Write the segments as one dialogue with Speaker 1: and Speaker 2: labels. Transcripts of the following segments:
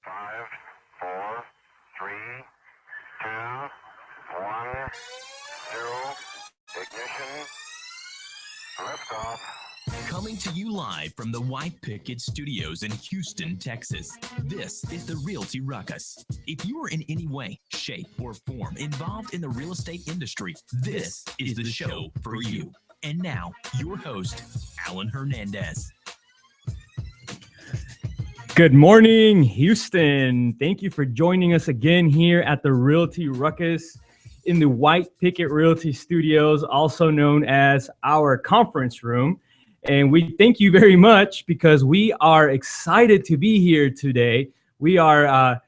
Speaker 1: 5, 4, 3, 2, 1, 0. Ignition. Liftoff.
Speaker 2: Coming to you live from the White Picket Studios in Houston, Texas. This is the Realty Ruckus. If you are in any way, shape, or form involved in the real estate industry, this is the show for you. And now, your host, Alan Hernandez.
Speaker 3: Good morning, Houston. Thank you for joining us again here at the Realty Ruckus in the White Picket Realty Studios, also known as our conference room. And we thank you very much because we are excited to be here today. We are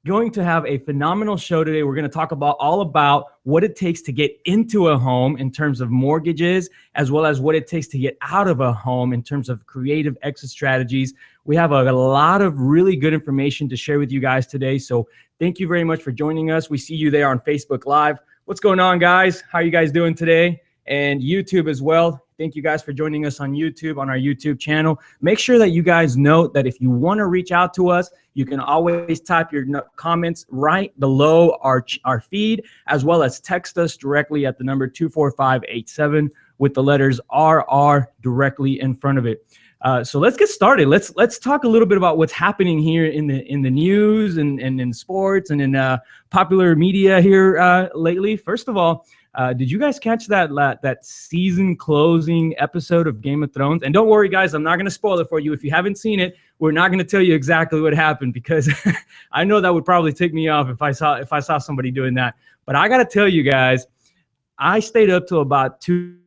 Speaker 3: going to have a phenomenal show today. We're going to talk all about what it takes to get into a home in terms of mortgages, as well as what it takes to get out of a home in terms of creative exit strategies. We have a lot of really good information to share with you guys today. So thank you very much for joining us. We see you there on Facebook Live. What's going on, guys? How are you guys doing today? And YouTube as well. Thank you guys for joining us on YouTube, on our YouTube channel. Make sure that you guys note that if you want to reach out to us, you can always type your comments right below our feed, as well as text us directly at the number 24587 with the letters RR directly in front of it. So let's get started. Let's talk a little bit about what's happening here in the news and in sports and in popular media here lately. First of all, did you guys catch that season closing episode of Game of Thrones? And don't worry, guys, I'm not going to spoil it for you. If you haven't seen it, we're not going to tell you exactly what happened because I know that would probably tick me off if I saw somebody doing that. But I got to tell you guys, I stayed up till about 2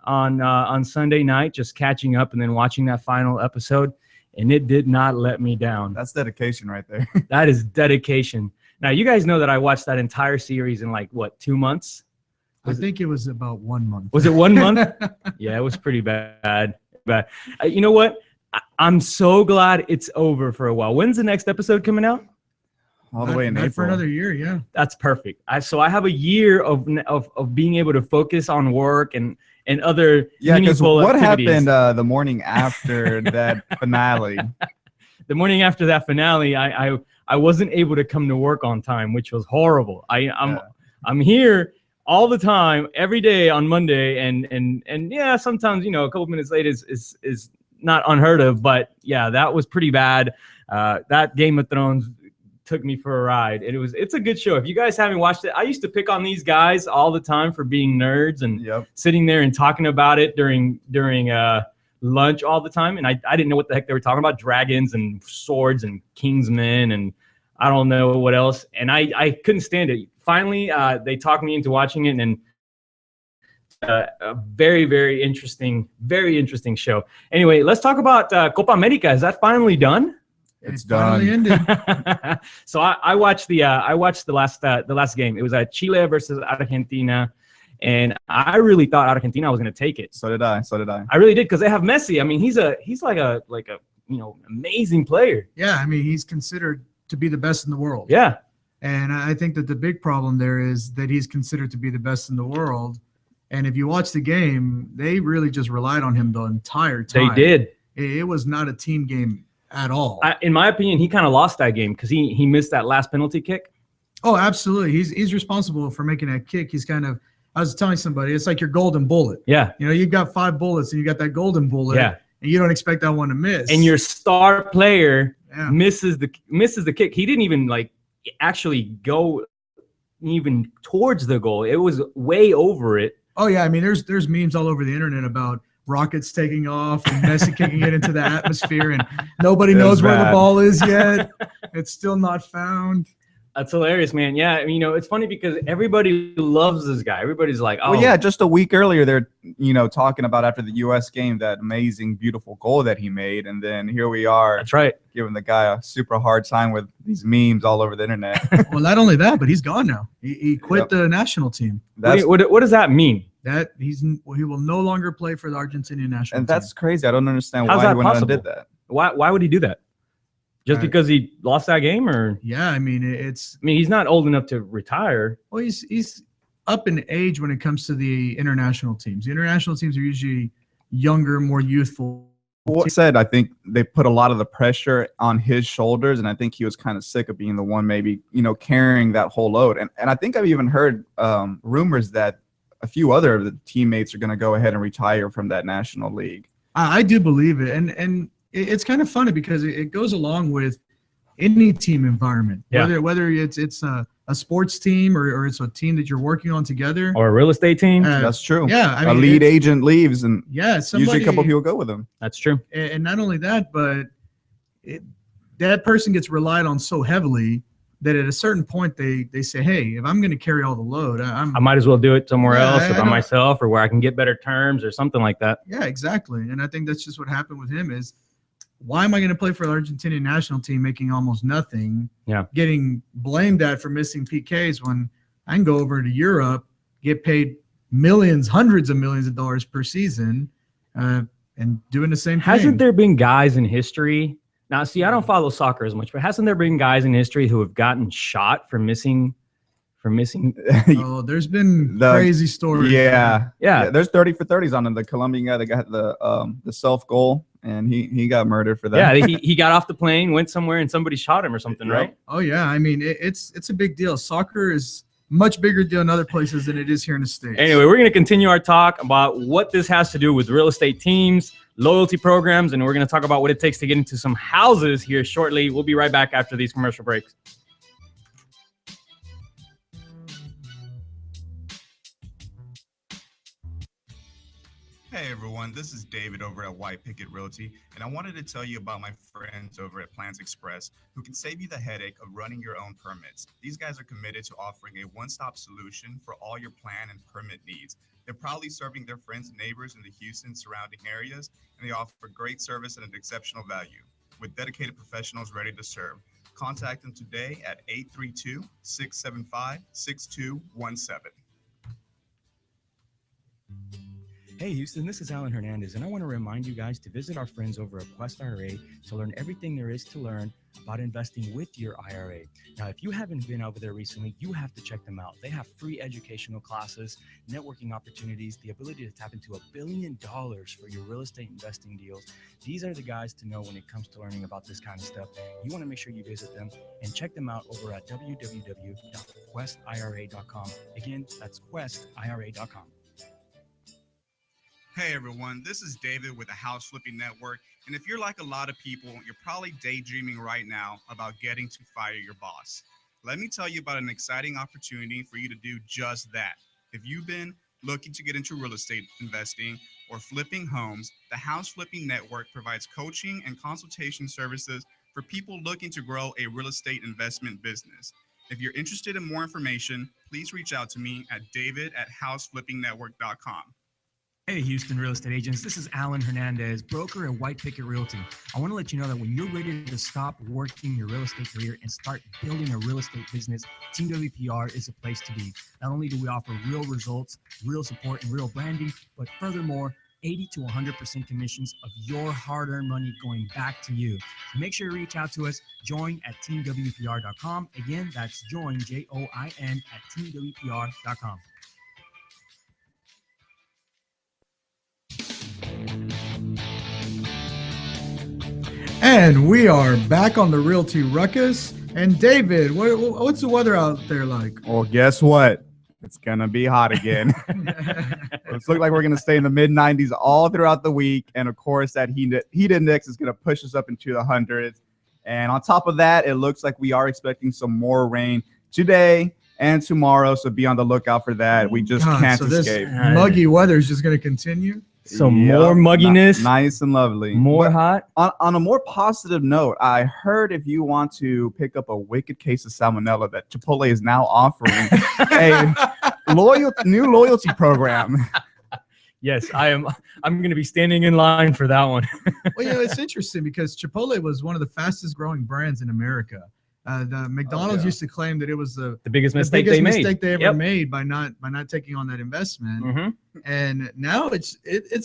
Speaker 3: on Sunday night, just catching up and then watching that final episode, and it did not let me down.
Speaker 4: That's dedication right there.
Speaker 3: That is dedication. Now, you guys know that I watched that entire series in 2 months?
Speaker 5: I think it was about 1 month.
Speaker 3: Was it 1 month? Yeah, it was pretty bad. But you know what? I'm so glad it's over for a while. When's the next episode coming out?
Speaker 4: All the way in April.
Speaker 5: For another year, yeah.
Speaker 3: That's perfect. So I have a year of being able to focus on work and other meaningful activities.
Speaker 4: What happened the morning after that finale?
Speaker 3: The morning after that finale, I wasn't able to come to work on time, which was horrible. I'm here all the time, every day on Monday, and yeah, sometimes a couple minutes late is not unheard of, but yeah, that was pretty bad. That Game of Thrones took me for a ride. It's a good show. If you guys haven't watched it, I used to pick on these guys all the time for being nerds and sitting there and talking about it during lunch all the time, and I didn't know what the heck they were talking about. Dragons and swords and kingsmen and I don't know what else, and I couldn't stand it. Finally, they talked me into watching it, and a very, very interesting show. Anyway, let's talk about Copa America. Is that finally done?
Speaker 4: It's done.
Speaker 5: Finally ended.
Speaker 3: So I watched the last game. It was Chile versus Argentina. And I really thought Argentina was going to take it.
Speaker 4: So did I.
Speaker 3: I really did because they have Messi. I mean, he's like a amazing player.
Speaker 5: Yeah, I mean, he's considered to be the best in the world.
Speaker 3: Yeah.
Speaker 5: And I think that the big problem there is that he's considered to be the best in the world. And if you watch the game, they really just relied on him the entire time.
Speaker 3: They did.
Speaker 5: It was not a team game at all.
Speaker 3: In my opinion, he kind of lost that game because he missed that last penalty kick.
Speaker 5: Oh, absolutely. He's responsible for making that kick. He's kind of, I was telling somebody, it's like your golden bullet.
Speaker 3: Yeah.
Speaker 5: You've got 5 bullets and you got that golden bullet.
Speaker 3: Yeah.
Speaker 5: And you don't expect that one to miss.
Speaker 3: And your star player misses the kick. He didn't even actually go even towards the goal. It was way over it.
Speaker 5: Oh yeah, I mean there's memes all over the internet about rockets taking off and Messi kicking it into the atmosphere and nobody knows where the ball is yet. It's still not found.
Speaker 3: That's hilarious, man. Yeah, I mean, it's funny because everybody loves this guy. Everybody's like, oh.
Speaker 4: Well, yeah, just a week earlier, they're, talking about after the U.S. game, that amazing, beautiful goal that he made. And then here we are.
Speaker 3: That's right.
Speaker 4: Giving the guy a super hard time with these memes all over the internet.
Speaker 5: Well, not only that, but he's gone now. He quit the national team.
Speaker 3: What does that mean?
Speaker 5: That he will no longer play for the Argentinian national team.
Speaker 4: And that's crazy. I don't understand
Speaker 3: How's
Speaker 4: why
Speaker 3: that
Speaker 4: he went out and
Speaker 3: possible?
Speaker 4: did that.
Speaker 3: Why would he do that? Just because he lost that game, or?
Speaker 5: Yeah, I mean
Speaker 3: he's not old enough to retire.
Speaker 5: Well, he's up in age when it comes to the international teams. The international teams are usually younger, more youthful
Speaker 4: What said, I think they put a lot of the pressure on his shoulders, and I think he was kind of sick of being the one maybe, carrying that whole load. And I think I've even heard rumors that a few other of the teammates are going to go ahead and retire from that National League.
Speaker 5: I do believe it. And it's kind of funny because it goes along with any team environment, whether it's a sports team or it's a team that you're working on together,
Speaker 3: or a real estate team.
Speaker 4: That's true.
Speaker 5: Yeah, I mean,
Speaker 4: a lead agent leaves, and
Speaker 5: somebody,
Speaker 4: usually a couple of people go with them.
Speaker 3: That's true.
Speaker 5: And not only that, but that person gets relied on so heavily that at a certain point they say, hey, if I'm going to carry all the load, I
Speaker 3: might as well do it somewhere else, or by myself, or where I can get better terms or something like that.
Speaker 5: Yeah, exactly. And I think that's just what happened with him is, why am I going to play for the Argentinian national team making almost nothing, getting blamed at for missing PKs when I can go over to Europe, get paid millions, hundreds of millions of dollars per season, and doing the same thing?
Speaker 3: Hasn't there been guys in history? Now, see, I don't follow soccer as much, but hasn't there been guys in history who have gotten shot for missing?
Speaker 5: Oh, there's been crazy stories.
Speaker 4: Yeah. There's 30 for 30s on him. The Colombian guy that got the self goal, and he got murdered for that.
Speaker 3: Yeah, he got off the plane, went somewhere, and somebody shot him or something, right?
Speaker 5: Oh yeah, I mean it's a big deal. Soccer is much bigger deal in other places than it is here in the States.
Speaker 3: Anyway, we're going to continue our talk about what this has to do with real estate teams, loyalty programs, and we're going to talk about what it takes to get into some houses here shortly. We'll be right back after these commercial breaks.
Speaker 6: Hey everyone, this is David over at White Picket Realty, and I wanted to tell you about my friends over at Plans Express who can save you the headache of running your own permits. These guys are committed to offering a one-stop solution for all your plan and permit needs. They're proudly serving their friends and neighbors in the Houston surrounding areas, and they offer great service at an exceptional value. With dedicated professionals ready to serve, contact them today at 832-675-6217.
Speaker 7: Hey Houston, this is Alan Hernandez, and I want to remind you guys to visit our friends over at Quest IRA to learn everything there is to learn about investing with your IRA. Now, if you haven't been over there recently, you have to check them out. They have free educational classes, networking opportunities, the ability to tap into $1 billion for your real estate investing deals. These are the guys to know when it comes to learning about this kind of stuff. You want to make sure you visit them and check them out over at www.questira.com. Again, that's questira.com.
Speaker 6: Hey everyone, this is David with the House Flipping Network, and if you're like a lot of people, you're probably daydreaming right now about getting to fire your boss. Let me tell you about an exciting opportunity for you to do just that. If you've been looking to get into real estate investing or flipping homes, the House Flipping Network provides coaching and consultation services for people looking to grow a real estate investment business. If you're interested in more information, please reach out to me at david@houseflippingnetwork.com.
Speaker 7: Hey Houston real estate agents, this is Alan Hernandez, broker at White Picket Realty. I want to let you know that when you're ready to stop working your real estate career and start building a real estate business, Team WPR is a place to be. Not only do we offer real results, real support, and real branding, but furthermore, 80 to 100% commissions of your hard-earned money going back to you. So make sure to reach out to us. Join at teamwpr.com. Again, that's join, JOIN, at teamwpr.com.
Speaker 5: And we are back on the Realty Ruckus. And David, what's the weather out there like?
Speaker 4: Well, guess what? It's going to be hot again. It's looking like we're going to stay in the mid-90s all throughout the week. And, of course, that heat index is going to push us up into the hundreds. And on top of that, it looks like we are expecting some more rain today and tomorrow. So be on the lookout for that. We just can't escape.
Speaker 5: This muggy weather is just going to continue.
Speaker 3: So more mugginess,
Speaker 4: nice and lovely,
Speaker 3: more hot.
Speaker 4: On a more positive note, I heard if you want to pick up a wicked case of salmonella, that Chipotle is now offering a new loyalty program.
Speaker 3: Yes, I'm going to be standing in line for that one.
Speaker 5: Well, it's interesting because Chipotle was one of the fastest growing brands in America. The McDonald's used to claim that it was the biggest mistake they ever made by not taking on that investment.
Speaker 3: Mm-hmm.
Speaker 5: And now it's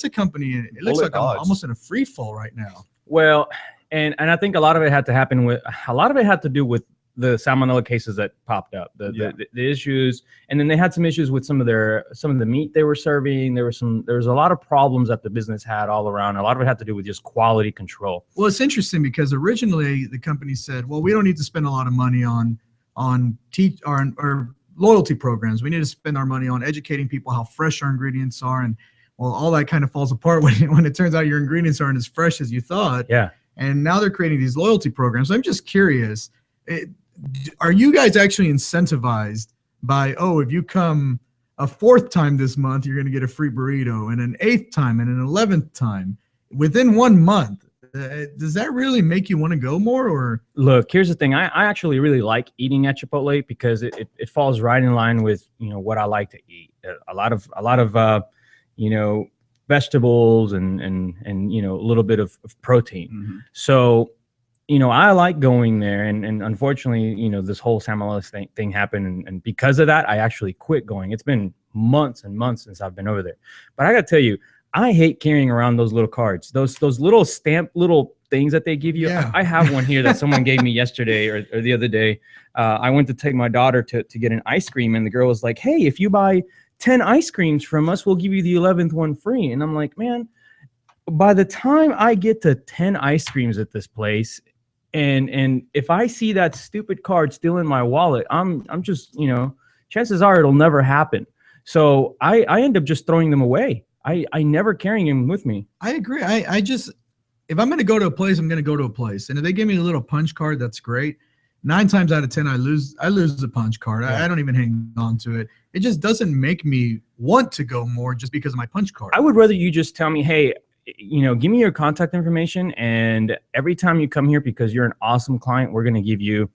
Speaker 5: a company. It looks like I'm almost in a free fall right now.
Speaker 3: Well, and I think a lot of it had to do with the salmonella cases that popped up, the issues, and then they had some issues with some of the meat they were serving. There was a lot of problems that the business had all around. A lot of it had to do with just quality control.
Speaker 5: Well, it's interesting because originally the company said, well, we don't need to spend a lot of money on loyalty programs. We need to spend our money on educating people how fresh our ingredients are. And well, all that kind of falls apart when it turns out your ingredients aren't as fresh as you thought.
Speaker 3: Yeah.
Speaker 5: And now they're creating these loyalty programs. I'm just curious, are you guys actually incentivized by, if you come a 4th time this month, you're going to get a free burrito, and an 8th time and an 11th time within 1 month? Does that really make you want to go more? Or
Speaker 3: look, here's the thing. I actually really like eating at Chipotle because it falls right in line with, what I like to eat. A lot of vegetables and a little bit of protein.
Speaker 4: Mm-hmm.
Speaker 3: So, I like going there, and unfortunately, this whole salmonella thing happened, and because of that, I actually quit going. It's been months and months since I've been over there. But I got to tell you, I hate carrying around those little cards, those little stamp little things that they give you.
Speaker 5: Yeah.
Speaker 3: I have one here that someone gave me yesterday or the other day. I went to take my daughter to get an ice cream, and the girl was like, hey, if you buy 10 ice creams from us, we'll give you the 11th one free. And I'm like, man, by the time I get to 10 ice creams at this place, and if I see that stupid card still in my wallet, I'm just, chances are it'll never happen. So I end up just throwing them away. I never carrying them with me.
Speaker 5: I agree. I just, if I'm going to go to a place, I'm going to go to a place. And if they give me a little punch card, that's great. 9 times out of 10, I lose the punch card.
Speaker 3: Yeah.
Speaker 5: I don't even hang on to it. It just doesn't make me want to go more just because of my punch card.
Speaker 3: I would rather you just tell me, hey, give me your contact information, and every time you come here, because you're an awesome client, we're going to give you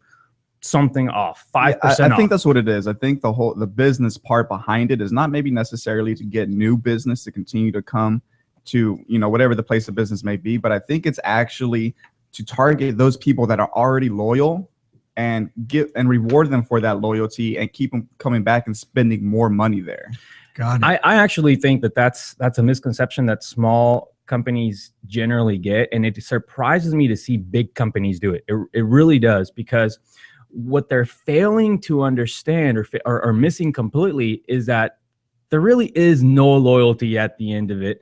Speaker 3: something off, 5% off.
Speaker 4: I think that's what it is. I think the business part behind it is not maybe necessarily to get new business to continue to come to, whatever the place of business may be, but I think it's actually to target those people that are already loyal and reward them for that loyalty and keep them coming back and spending more money there.
Speaker 5: Got it.
Speaker 3: I actually think that's a misconception that small companies generally get, and it surprises me to see big companies do it. It really does, because what they're failing to understand or missing completely is that there really is no loyalty at the end of it.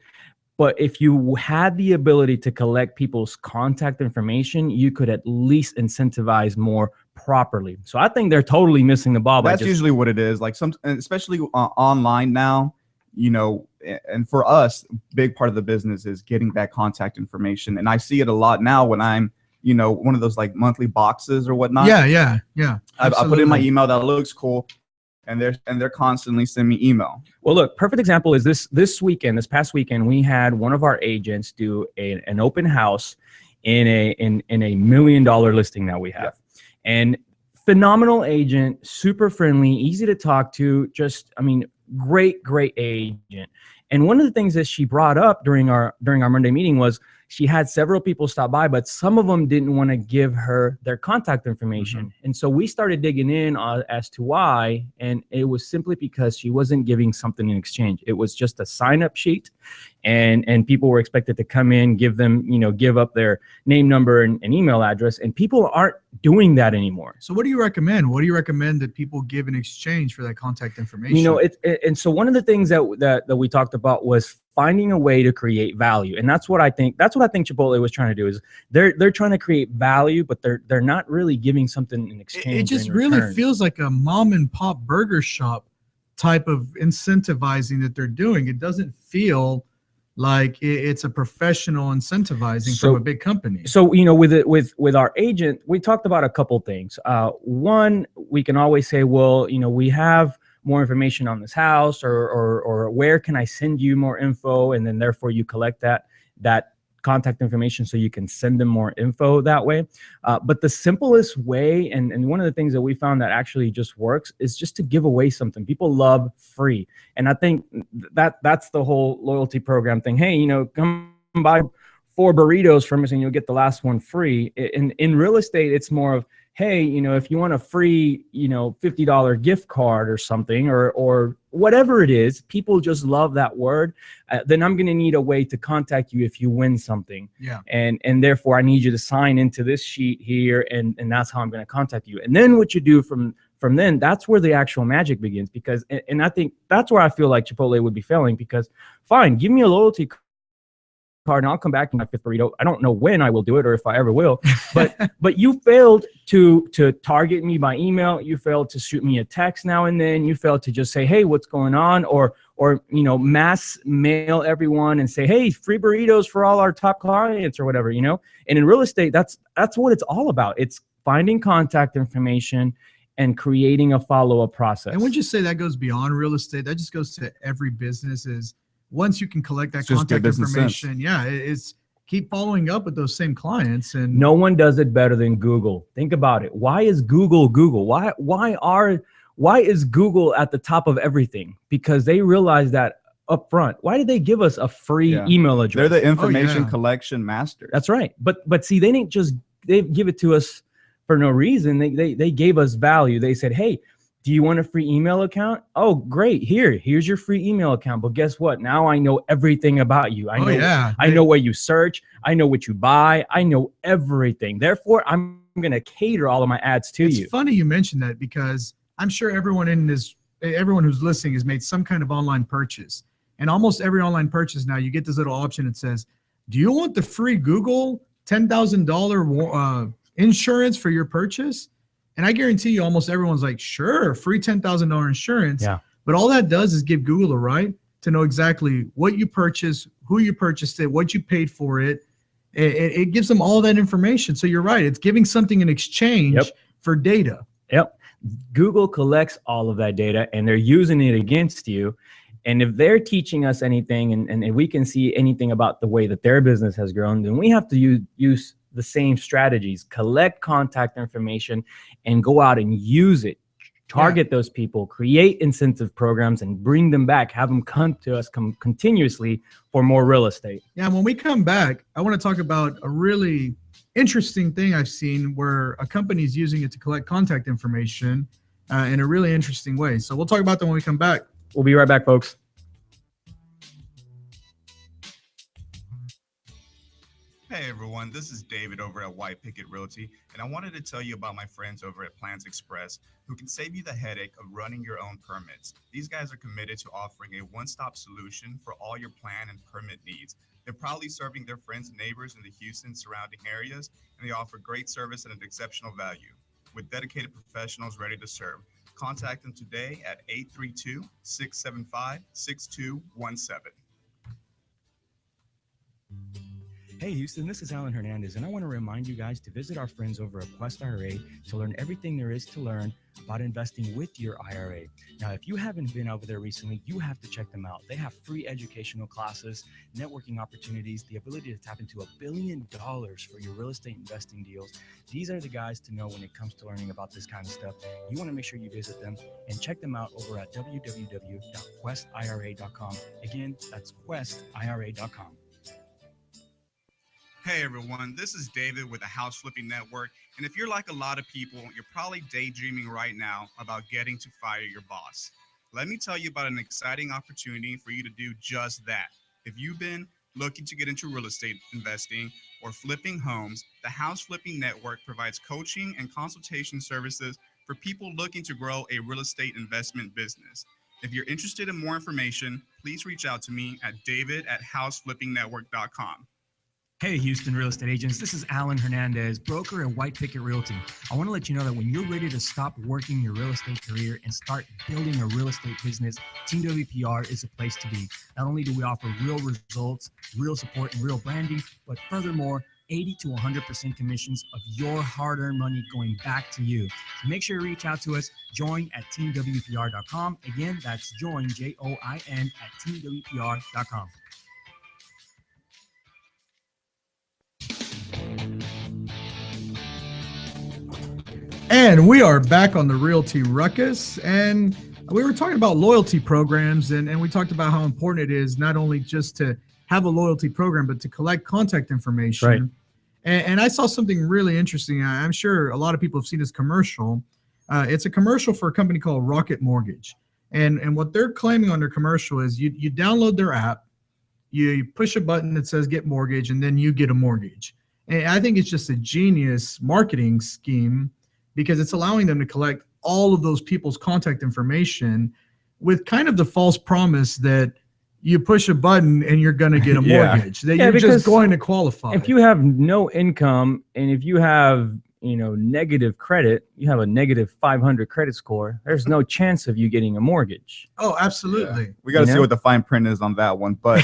Speaker 3: But if you had the ability to collect people's contact information, you could at least incentivize more properly. So I think they're totally missing the ball.
Speaker 4: That's usually what it is. Like especially online now, and for us, big part of the business is getting that contact information. And I see it a lot now when I'm, one of those like monthly boxes or whatnot.
Speaker 5: Yeah.
Speaker 4: I put in my email that looks cool, and they're constantly sending me email.
Speaker 3: Well, look, perfect example is this past weekend, we had one of our agents do an open house in a $1 million listing that we have. Yeah. And phenomenal agent, super friendly, easy to talk to, great agent. And one of the things that she brought up during our Monday meeting was she had several people stop by, but some of them didn't want to give her their contact information. Mm-hmm. And so we started digging in as to why, and it was simply because she wasn't giving something in exchange. It was just a sign-up sheet, and people were expected to come in, give up their name, number, and email address, and people aren't doing that anymore.
Speaker 5: So what do you recommend? What do you recommend that people give in exchange for that contact information?
Speaker 3: And so one of the things that we talked about was finding a way to create value. And that's what I think Chipotle was trying to do, is they're trying to create value, but they're not really giving something in exchange.
Speaker 5: It just really feels like a mom and pop burger shop type of incentivizing that they're doing. It doesn't feel like it's a professional incentivizing from a big company.
Speaker 3: So, with our agent, we talked about a couple things. One, we can always say, well, we have more information on this house, or where can I send you more info? And then therefore you collect that contact information so you can send them more info that way. But the simplest way, and one of the things that we found that actually just works, is just to give away something. People love free. And I think that's the whole loyalty program thing. Hey, come buy 4 burritos from us and you'll get the last one free. In real estate, it's more of, hey, if you want a free, $50 gift card or something, or whatever it is, people just love that word. Then I'm going to need a way to contact you if you win something.
Speaker 5: Yeah.
Speaker 3: And therefore I need you to sign into this sheet here. And that's how I'm going to contact you. And then what you do from then, that's where the actual magic begins, because, and I think that's where I feel like Chipotle would be failing, because fine, give me a loyalty card and I'll come back to my fifth burrito. I don't know when I will do it or if I ever will, but you failed to target me by email. You failed to shoot me a text now and then. You failed to just say, hey, what's going on? Or mass mail everyone and say, hey, free burritos for all our top clients or whatever, And in real estate, that's what it's all about. It's finding contact information and creating a follow-up process.
Speaker 5: And would you say that goes beyond real estate? That just goes to every business. Is once you can collect that contact information, it's keep following up with those same clients. And
Speaker 3: no one does it better than Google. Think about it. Why is Google? Why is Google at the top of everything? Because they realize that up front. Why did they give us a free email address?
Speaker 4: They're the information collection masters.
Speaker 3: That's right. But see, they give it to us for no reason. They gave us value. They said, hey, do you want a free email account? Oh, great. Here's your free email account. But guess what? Now I know everything about you. I know where you search. I know what you buy. I know everything. Therefore, I'm going to cater all of my ads to you.
Speaker 5: It's funny you mentioned that, because I'm sure everyone who's listening has made some kind of online purchase. And almost every online purchase now, you get this little option that says, do you want the free Google $10,000 insurance for your purchase? And I guarantee you almost everyone's like, sure, free $10,000 insurance.
Speaker 3: Yeah.
Speaker 5: But all that does is give Google a right to know exactly what you purchased, who you purchased it, what you paid for it. It gives them all that information. So you're right. It's giving something in exchange for data.
Speaker 3: Yep. Google collects all of that data and they're using it against you. And if they're teaching us anything and we can see anything about the way that their business has grown, then we have to use the same strategies, collect contact information and go out and use it, target those people, create incentive programs and bring them back, have them come to us continuously for more real estate.
Speaker 5: Yeah. When we come back, I want to talk about a really interesting thing I've seen where a company is using it to collect contact information in a really interesting way. So we'll talk about that when we come back.
Speaker 3: We'll be right back, folks.
Speaker 6: Hey everyone, this is David over at White Picket Realty, and I wanted to tell you about my friends over at Plans Express who can save you the headache of running your own permits. These guys are committed to offering a one-stop solution for all your plan and permit needs. They're proudly serving their friends and neighbors in the Houston surrounding areas, and they offer great service at an exceptional value. With dedicated professionals ready to serve, contact them today at 832-675-6217.
Speaker 7: Hey Houston, this is Alan Hernandez, and I want to remind you guys to visit our friends over at Quest IRA to learn everything there is to learn about investing with your IRA. Now, if you haven't been over there recently, you have to check them out. They have free educational classes, networking opportunities, the ability to tap into $1 billion for your real estate investing deals. These are the guys to know when it comes to learning about this kind of stuff. You want to make sure you visit them and check them out over at www.questira.com. Again, that's questira.com.
Speaker 6: Hey everyone, this is David with the House Flipping Network, and if you're like a lot of people, you're probably daydreaming right now about getting to fire your boss. Let me tell you about an exciting opportunity for you to do just that. If you've been looking to get into real estate investing or flipping homes, the House Flipping Network provides coaching and consultation services for people looking to grow a real estate investment business. If you're interested in more information, please reach out to me at david@houseflippingnetwork.com.
Speaker 7: Hey Houston real estate agents, this is Alan Hernandez, broker at White Picket Realty. I want to let you know that when you're ready to stop working your real estate career and start building a real estate business, Team WPR is a place to be. Not only do we offer real results, real support, and real branding, but furthermore, 80 to 100% commissions of your hard-earned money going back to you. So make sure you reach out to us. Join at teamwpr.com. Again, that's join, JOIN, at teamwpr.com.
Speaker 5: And we are back on the Realty Ruckus, and we were talking about loyalty programs, and we talked about how important it is not only just to have a loyalty program, but to collect contact information.
Speaker 3: Right.
Speaker 5: And I saw something really interesting. I'm sure a lot of people have seen this commercial. It's a commercial for a company called Rocket Mortgage. And what they're claiming on their commercial is you download their app, you push a button that says get mortgage, and then you get a mortgage. And I think it's just a genius marketing scheme because it's allowing them to collect all of those people's contact information with kind of the false promise that you push a button and you're going to get a mortgage, that you're just going to qualify.
Speaker 3: If you have no income and if you have, negative credit, you have a negative 500 credit score, there's no chance of you getting a mortgage.
Speaker 5: Oh, absolutely.
Speaker 4: Yeah. We got to see what the fine print is on that one. But,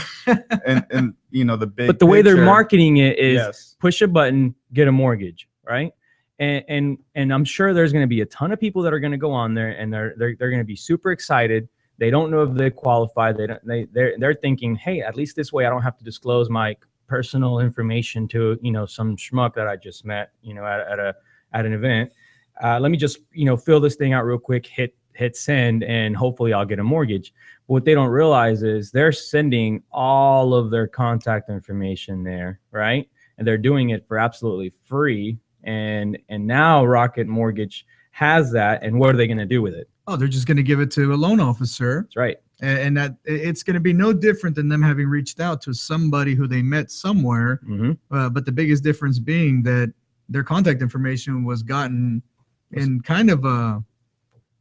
Speaker 4: and the big
Speaker 3: But the way they're
Speaker 4: picture,
Speaker 3: marketing it is push a button, get a mortgage, right? And I'm sure there's going to be a ton of people that are going to go on there and they're going to be super excited. They don't know if they qualify. They're thinking, hey, at least this way I don't have to disclose my personal information to some schmuck that I just met at an event. Let me just fill this thing out real quick, hit send, and hopefully I'll get a mortgage. But what they don't realize is they're sending all of their contact information there, right? And they're doing it for absolutely free. And now Rocket Mortgage has that, and what are they going to do with it?
Speaker 5: Oh, they're just going to give it to a loan officer.
Speaker 3: That's right.
Speaker 5: And that it's going to be no different than them having reached out to somebody who they met somewhere.
Speaker 3: Mm-hmm.
Speaker 5: But the biggest difference being that their contact information was gotten in kind of a...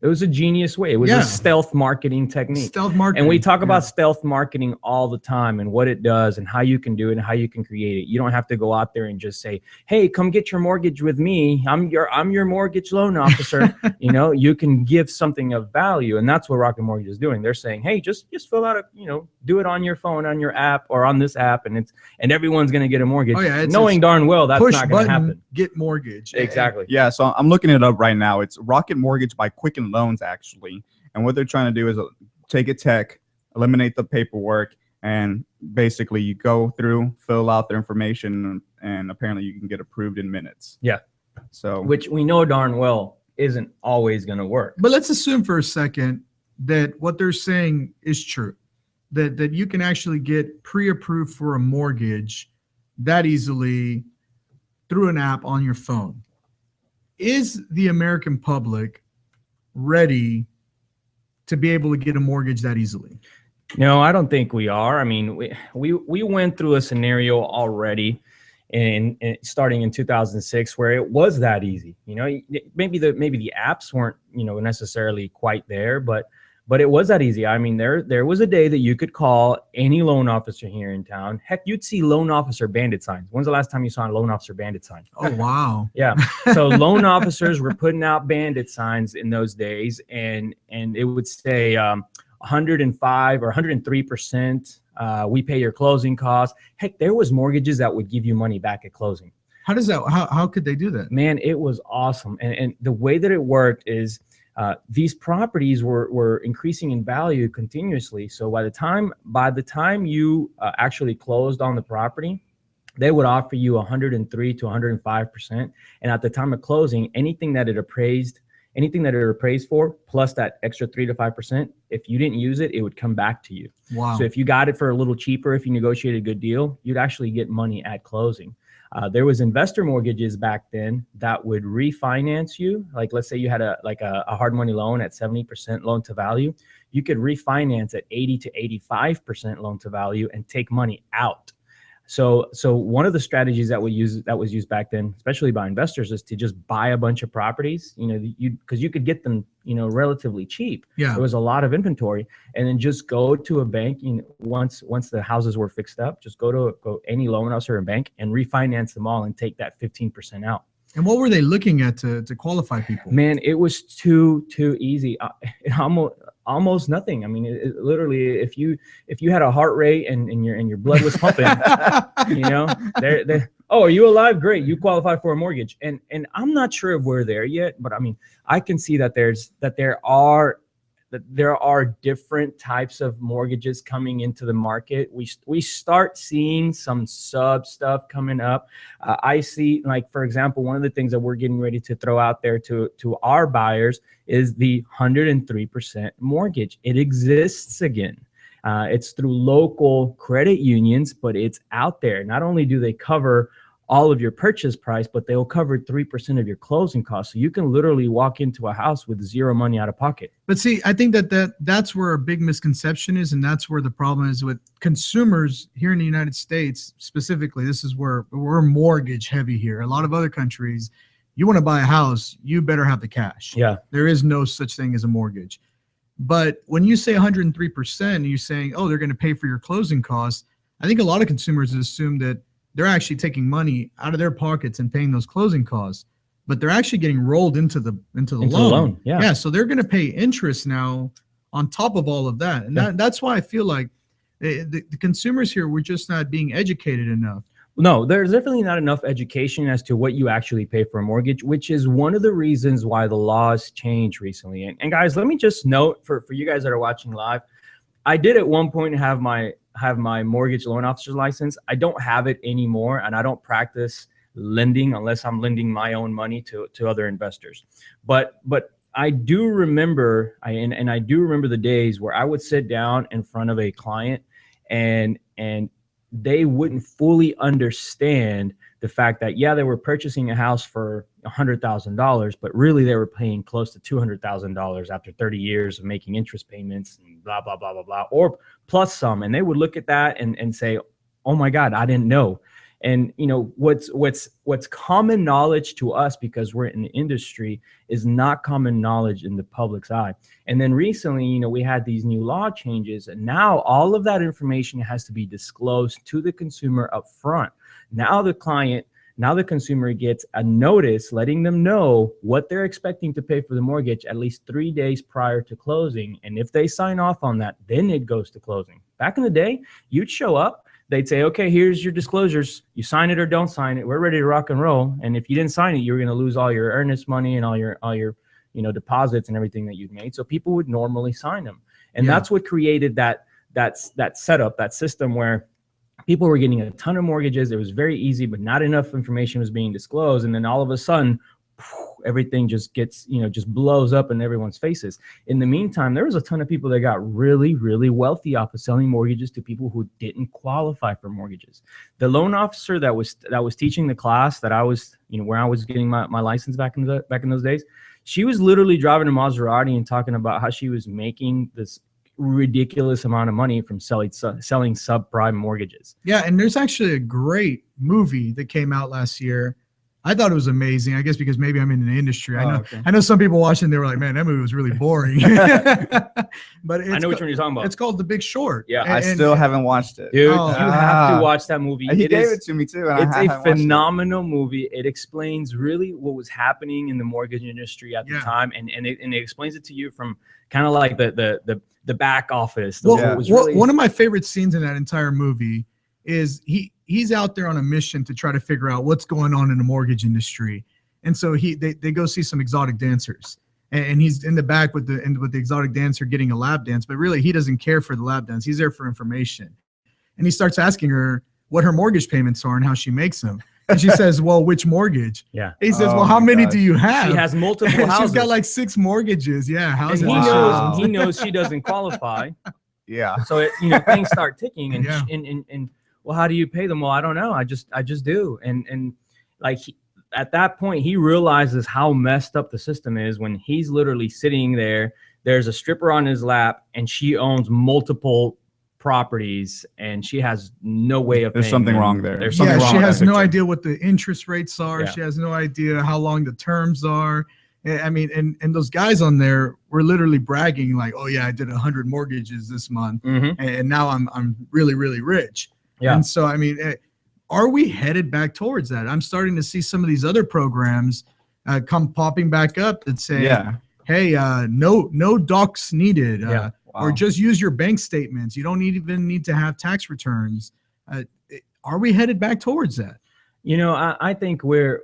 Speaker 3: It was a genius way. It was a stealth marketing technique.
Speaker 5: Stealth marketing.
Speaker 3: And we talk about stealth marketing all the time and what it does and how you can do it and how you can create it. You don't have to go out there and just say, hey, come get your mortgage with me. I'm your mortgage loan officer. You can give something of value. And that's what Rocket Mortgage is doing. They're saying, hey, just fill out do it on your phone, on your app, or on this app, and everyone's going to get a mortgage.
Speaker 5: Oh, yeah,
Speaker 3: knowing darn well that's not going to happen.
Speaker 5: Get mortgage.
Speaker 3: Exactly.
Speaker 4: Yeah, so I'm looking it up right now. It's Rocket Mortgage by Quicken Loans, actually. And what they're trying to do is take a tech, eliminate the paperwork, and basically you go through, fill out their information, and apparently you can get approved in minutes.
Speaker 3: Yeah.
Speaker 4: So,
Speaker 3: which we know darn well isn't always going to work.
Speaker 5: But let's assume for a second that what they're saying is true, that you can actually get pre-approved for a mortgage that easily through an app on your phone. Is the American public ready to be able to get a mortgage that easily?
Speaker 3: No, I don't think we are. I mean, we went through a scenario already in starting in 2006 where it was that easy. Maybe the apps weren't necessarily quite there, but it was that easy. I mean, there was a day that you could call any loan officer here in town. Heck, you'd see loan officer bandit signs. When's the last time you saw a loan officer bandit sign?
Speaker 5: Oh, wow.
Speaker 3: Yeah. So loan officers were putting out bandit signs in those days, and it would say 105 or 103%. We pay your closing costs. Heck, there was mortgages that would give you money back at closing.
Speaker 5: How does that? How could they do that?
Speaker 3: Man, it was awesome. And the way that it worked is these properties were increasing in value continuously. So by the time you actually closed on the property, they would offer you 103 to 105%. And at the time of closing, anything that it appraised for, plus that extra 3 to 5%, if you didn't use it, it would come back to you.
Speaker 5: Wow.
Speaker 3: So if you got it for a little cheaper, if you negotiated a good deal, you'd actually get money at closing. There was investor mortgages back then that would refinance you. Like, let's say you had a hard money loan at 70% loan to value. You could refinance at 80 to 85% loan to value and take money out. So one of the strategies that was used back then, especially by investors, is to just buy a bunch of properties, because you could get them, relatively cheap.
Speaker 5: Yeah.
Speaker 3: There was a lot of inventory, and then just go to a bank. Once the houses were fixed up, just go any loan officer or bank and refinance them all and take that 15% out.
Speaker 5: And what were they looking at to qualify people?
Speaker 3: Man, it was too easy. Almost nothing. I mean, it literally, if you had a heart rate and your blood was pumping, oh, are you alive? Great, you qualify for a mortgage. And I'm not sure if we're there yet, but I mean, I can see that there are different types of mortgages coming into the market. We start seeing some sub stuff coming up. I see, like, for example, one of the things that we're getting ready to throw out there to our buyers is the 103% mortgage. It exists again. It's through local credit unions, but it's out there. Not only do they cover all of your purchase price, but they'll cover 3% of your closing costs. So you can literally walk into a house with zero money out of pocket.
Speaker 5: But see, I think that's where a big misconception is, and that's where the problem is with consumers here in the United States specifically. This is where we're mortgage heavy here. A lot of other countries, you want to buy a house, you better have the cash.
Speaker 3: Yeah.
Speaker 5: There is no such thing as a mortgage. But when you say 103%, you're saying, oh, they're going to pay for your closing costs. I think a lot of consumers assume that they're actually taking money out of their pockets and paying those closing costs, but they're actually getting rolled into the loan.
Speaker 3: Yeah.
Speaker 5: So they're going to pay interest now on top of all of that. And that's why I feel like the consumers here, we're just not being educated enough.
Speaker 3: No, there's definitely not enough education as to what you actually pay for a mortgage, which is one of the reasons why the laws changed recently. And guys, let me just note for you guys that are watching live, I did at one point have my mortgage loan officer's license. I don't have it anymore, and I don't practice lending unless I'm lending my own money to other investors. But I do remember, I do remember the days where I would sit down in front of a client and they wouldn't fully understand the fact that, yeah, they were purchasing a house for $100,000, but really they were paying close to $200,000 after 30 years of making interest payments and blah, blah, blah, blah, blah, or plus some. And they would look at that and say, oh my God, I didn't know. And you know, what's common knowledge to us, because we're in the industry, is not common knowledge in the public's eye. And then recently, you know, we had these new law changes, and now all of that information has to be disclosed to the consumer up front. Now the consumer gets a notice letting them know what they're expecting to pay for the mortgage at least 3 days prior to closing. And if they sign off on that, then it goes to closing. Back in the day, you'd show up, they'd say, okay, here's your disclosures. You sign it or don't sign it. We're ready to rock and roll. And if you didn't sign it, you're going to lose all your earnest money and all your deposits and everything that you've made. So people would normally sign them. And that's what created that setup, that system where people were getting a ton of mortgages. It was very easy, but not enough information was being disclosed. And then all of a sudden, everything just gets, just blows up in everyone's faces. In the meantime, there was a ton of people that got really, really wealthy off of selling mortgages to people who didn't qualify for mortgages. The loan officer that was teaching the class that I was, where I was getting my license back in those days, she was literally driving a Maserati and talking about how she was making this ridiculous amount of money from selling subprime mortgages.
Speaker 5: Yeah, and there's actually a great movie that came out last year. I thought it was amazing. I guess because maybe I'm in the industry. I know some people watching, they were like, man, that movie was really boring. But
Speaker 3: I know which one you're talking about.
Speaker 5: It's called The Big Short.
Speaker 4: Yeah, I still haven't watched it.
Speaker 3: Dude, you have to watch that movie.
Speaker 4: He gave it to me too. And
Speaker 3: it's a phenomenal movie. It explains really what was happening in the mortgage industry at the time. And it explains it to you from kind of like the back office.
Speaker 5: One of my favorite scenes in that entire movie is he's out there on a mission to try to figure out what's going on in the mortgage industry. And so they go see some exotic dancers, and he's in the back with the exotic dancer getting a lap dance, but really he doesn't care for the lap dance. He's there for information. And he starts asking her what her mortgage payments are and how she makes them. And she says, well, which mortgage?
Speaker 3: Yeah.
Speaker 5: He says, well, how many do you have?
Speaker 3: She has multiple houses.
Speaker 5: She's got like 6 mortgages. Yeah. Houses.
Speaker 3: And he knows she doesn't qualify.
Speaker 4: Yeah.
Speaker 3: So things start ticking and well, how do you pay them? Well, I don't know. I just do. And like at that point, he realizes how messed up the system is when he's literally sitting there. There's a stripper on his lap, and she owns multiple properties, and she has no way of.
Speaker 4: There's something wrong there.
Speaker 3: There's something wrong.
Speaker 5: She has no idea what the interest rates are.
Speaker 3: Yeah.
Speaker 5: She has no idea how long the terms are. I mean, and those guys on there were literally bragging like, oh yeah, I did 100 mortgages this month, and now I'm really, really rich. Yeah. And so, I mean, are we headed back towards that? I'm starting to see some of these other programs come popping back up that say, hey, no docs needed, or just use your bank statements. You don't even need to have tax returns. Are we headed back towards that?
Speaker 3: I think we're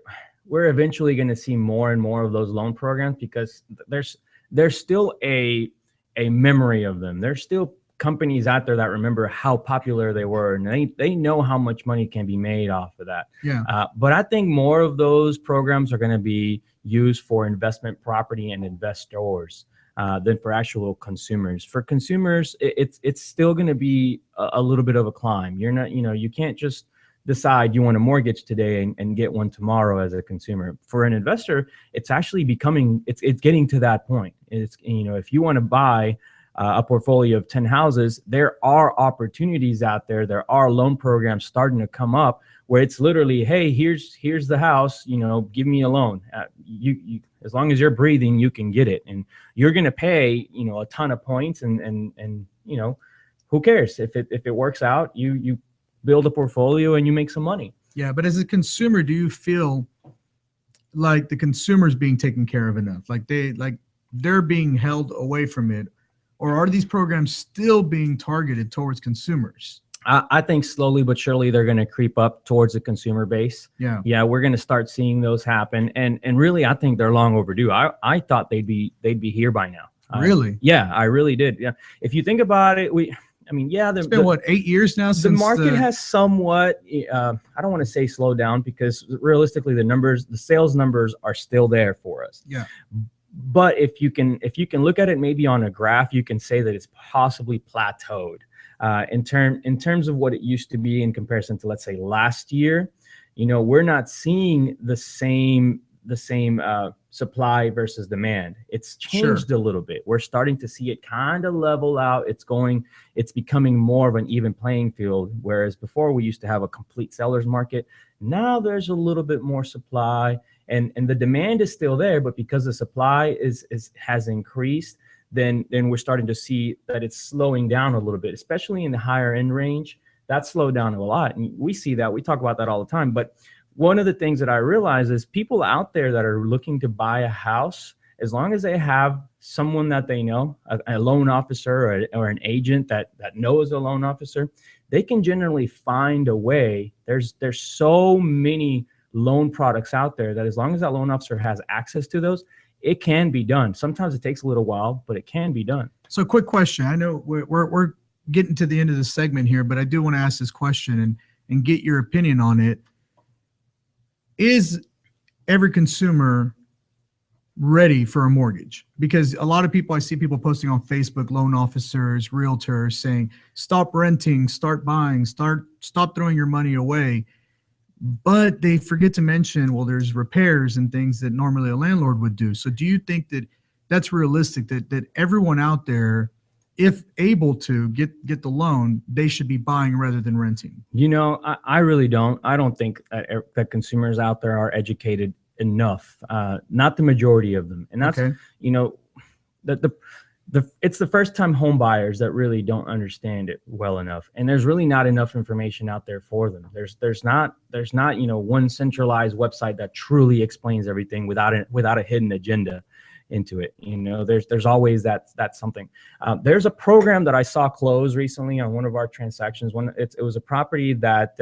Speaker 3: eventually going to see more and more of those loan programs, because there's still a memory of them. There's still companies out there that remember how popular they were, and they know how much money can be made off of that.
Speaker 5: Yeah.
Speaker 3: But I think more of those programs are going to be used for investment property and investors than for actual consumers. For consumers, it's still going to be a little bit of a climb. You're not, you can't just decide you want a mortgage today and get one tomorrow as a consumer. For an investor, it's actually it's getting to that point. It's, if you want to buy a portfolio of 10 houses, there are opportunities out there. There are loan programs starting to come up where it's literally, hey, here's the house, give me a loan. You as long as you're breathing, you can get it, and you're going to pay, a ton of points, and who cares if it works out? You build a portfolio and you make some money.
Speaker 5: Yeah, but as a consumer, do you feel like the consumer's being taken care of enough? Like they're being held away from it? Or are these programs still being targeted towards consumers?
Speaker 3: I think slowly but surely they're going to creep up towards the consumer base. Yeah, we're going to start seeing those happen, and really, I think they're long overdue. I thought they'd be here by now.
Speaker 5: Really?
Speaker 3: Yeah, I really did. Yeah, if you think about it, it's
Speaker 5: been what, 8 years now since
Speaker 3: the market has somewhat. I don't want to say slow down, because realistically, the sales numbers are still there for us.
Speaker 5: Yeah.
Speaker 3: But if you can look at it maybe on a graph, you can say that it's possibly plateaued in terms of what it used to be in comparison to, let's say, last year. We're not seeing the same supply versus demand. It's changed a little bit. We're starting to see it kind of level out. It's becoming more of an even playing field. Whereas before we used to have a complete seller's market. Now there's a little bit more supply. And the demand is still there, but because the supply has increased, then we're starting to see that it's slowing down a little bit, especially in the higher end range. That slowed down a lot, and we see that. We talk about that all the time. But one of the things that I realize is people out there that are looking to buy a house, as long as they have someone that they know, a loan officer or an agent that knows a loan officer, they can generally find a way. There's so many loan products out there that as long as that loan officer has access to those, it can be done. Sometimes it takes a little while, but it can be done.
Speaker 5: So quick question. I know we're getting to the end of the segment here, but I do want to ask this question and get your opinion on it. Is every consumer ready for a mortgage? Because a lot of people, I see people posting on Facebook, loan officers, realtors saying, stop renting, start buying, stop throwing your money away. But they forget to mention, well, there's repairs and things that normally a landlord would do. So do you think that that's realistic, that everyone out there, if able to get the loan, they should be buying rather than renting?
Speaker 3: I really don't. I don't think that consumers out there are educated enough. Not the majority of them. And that's, it's the first time home buyers that really don't understand it well enough. And there's really not enough information out there for them. There's not one centralized website that truly explains everything without a hidden agenda into it. There's always that something. There's a program that I saw close recently on one of our transactions. It was a property that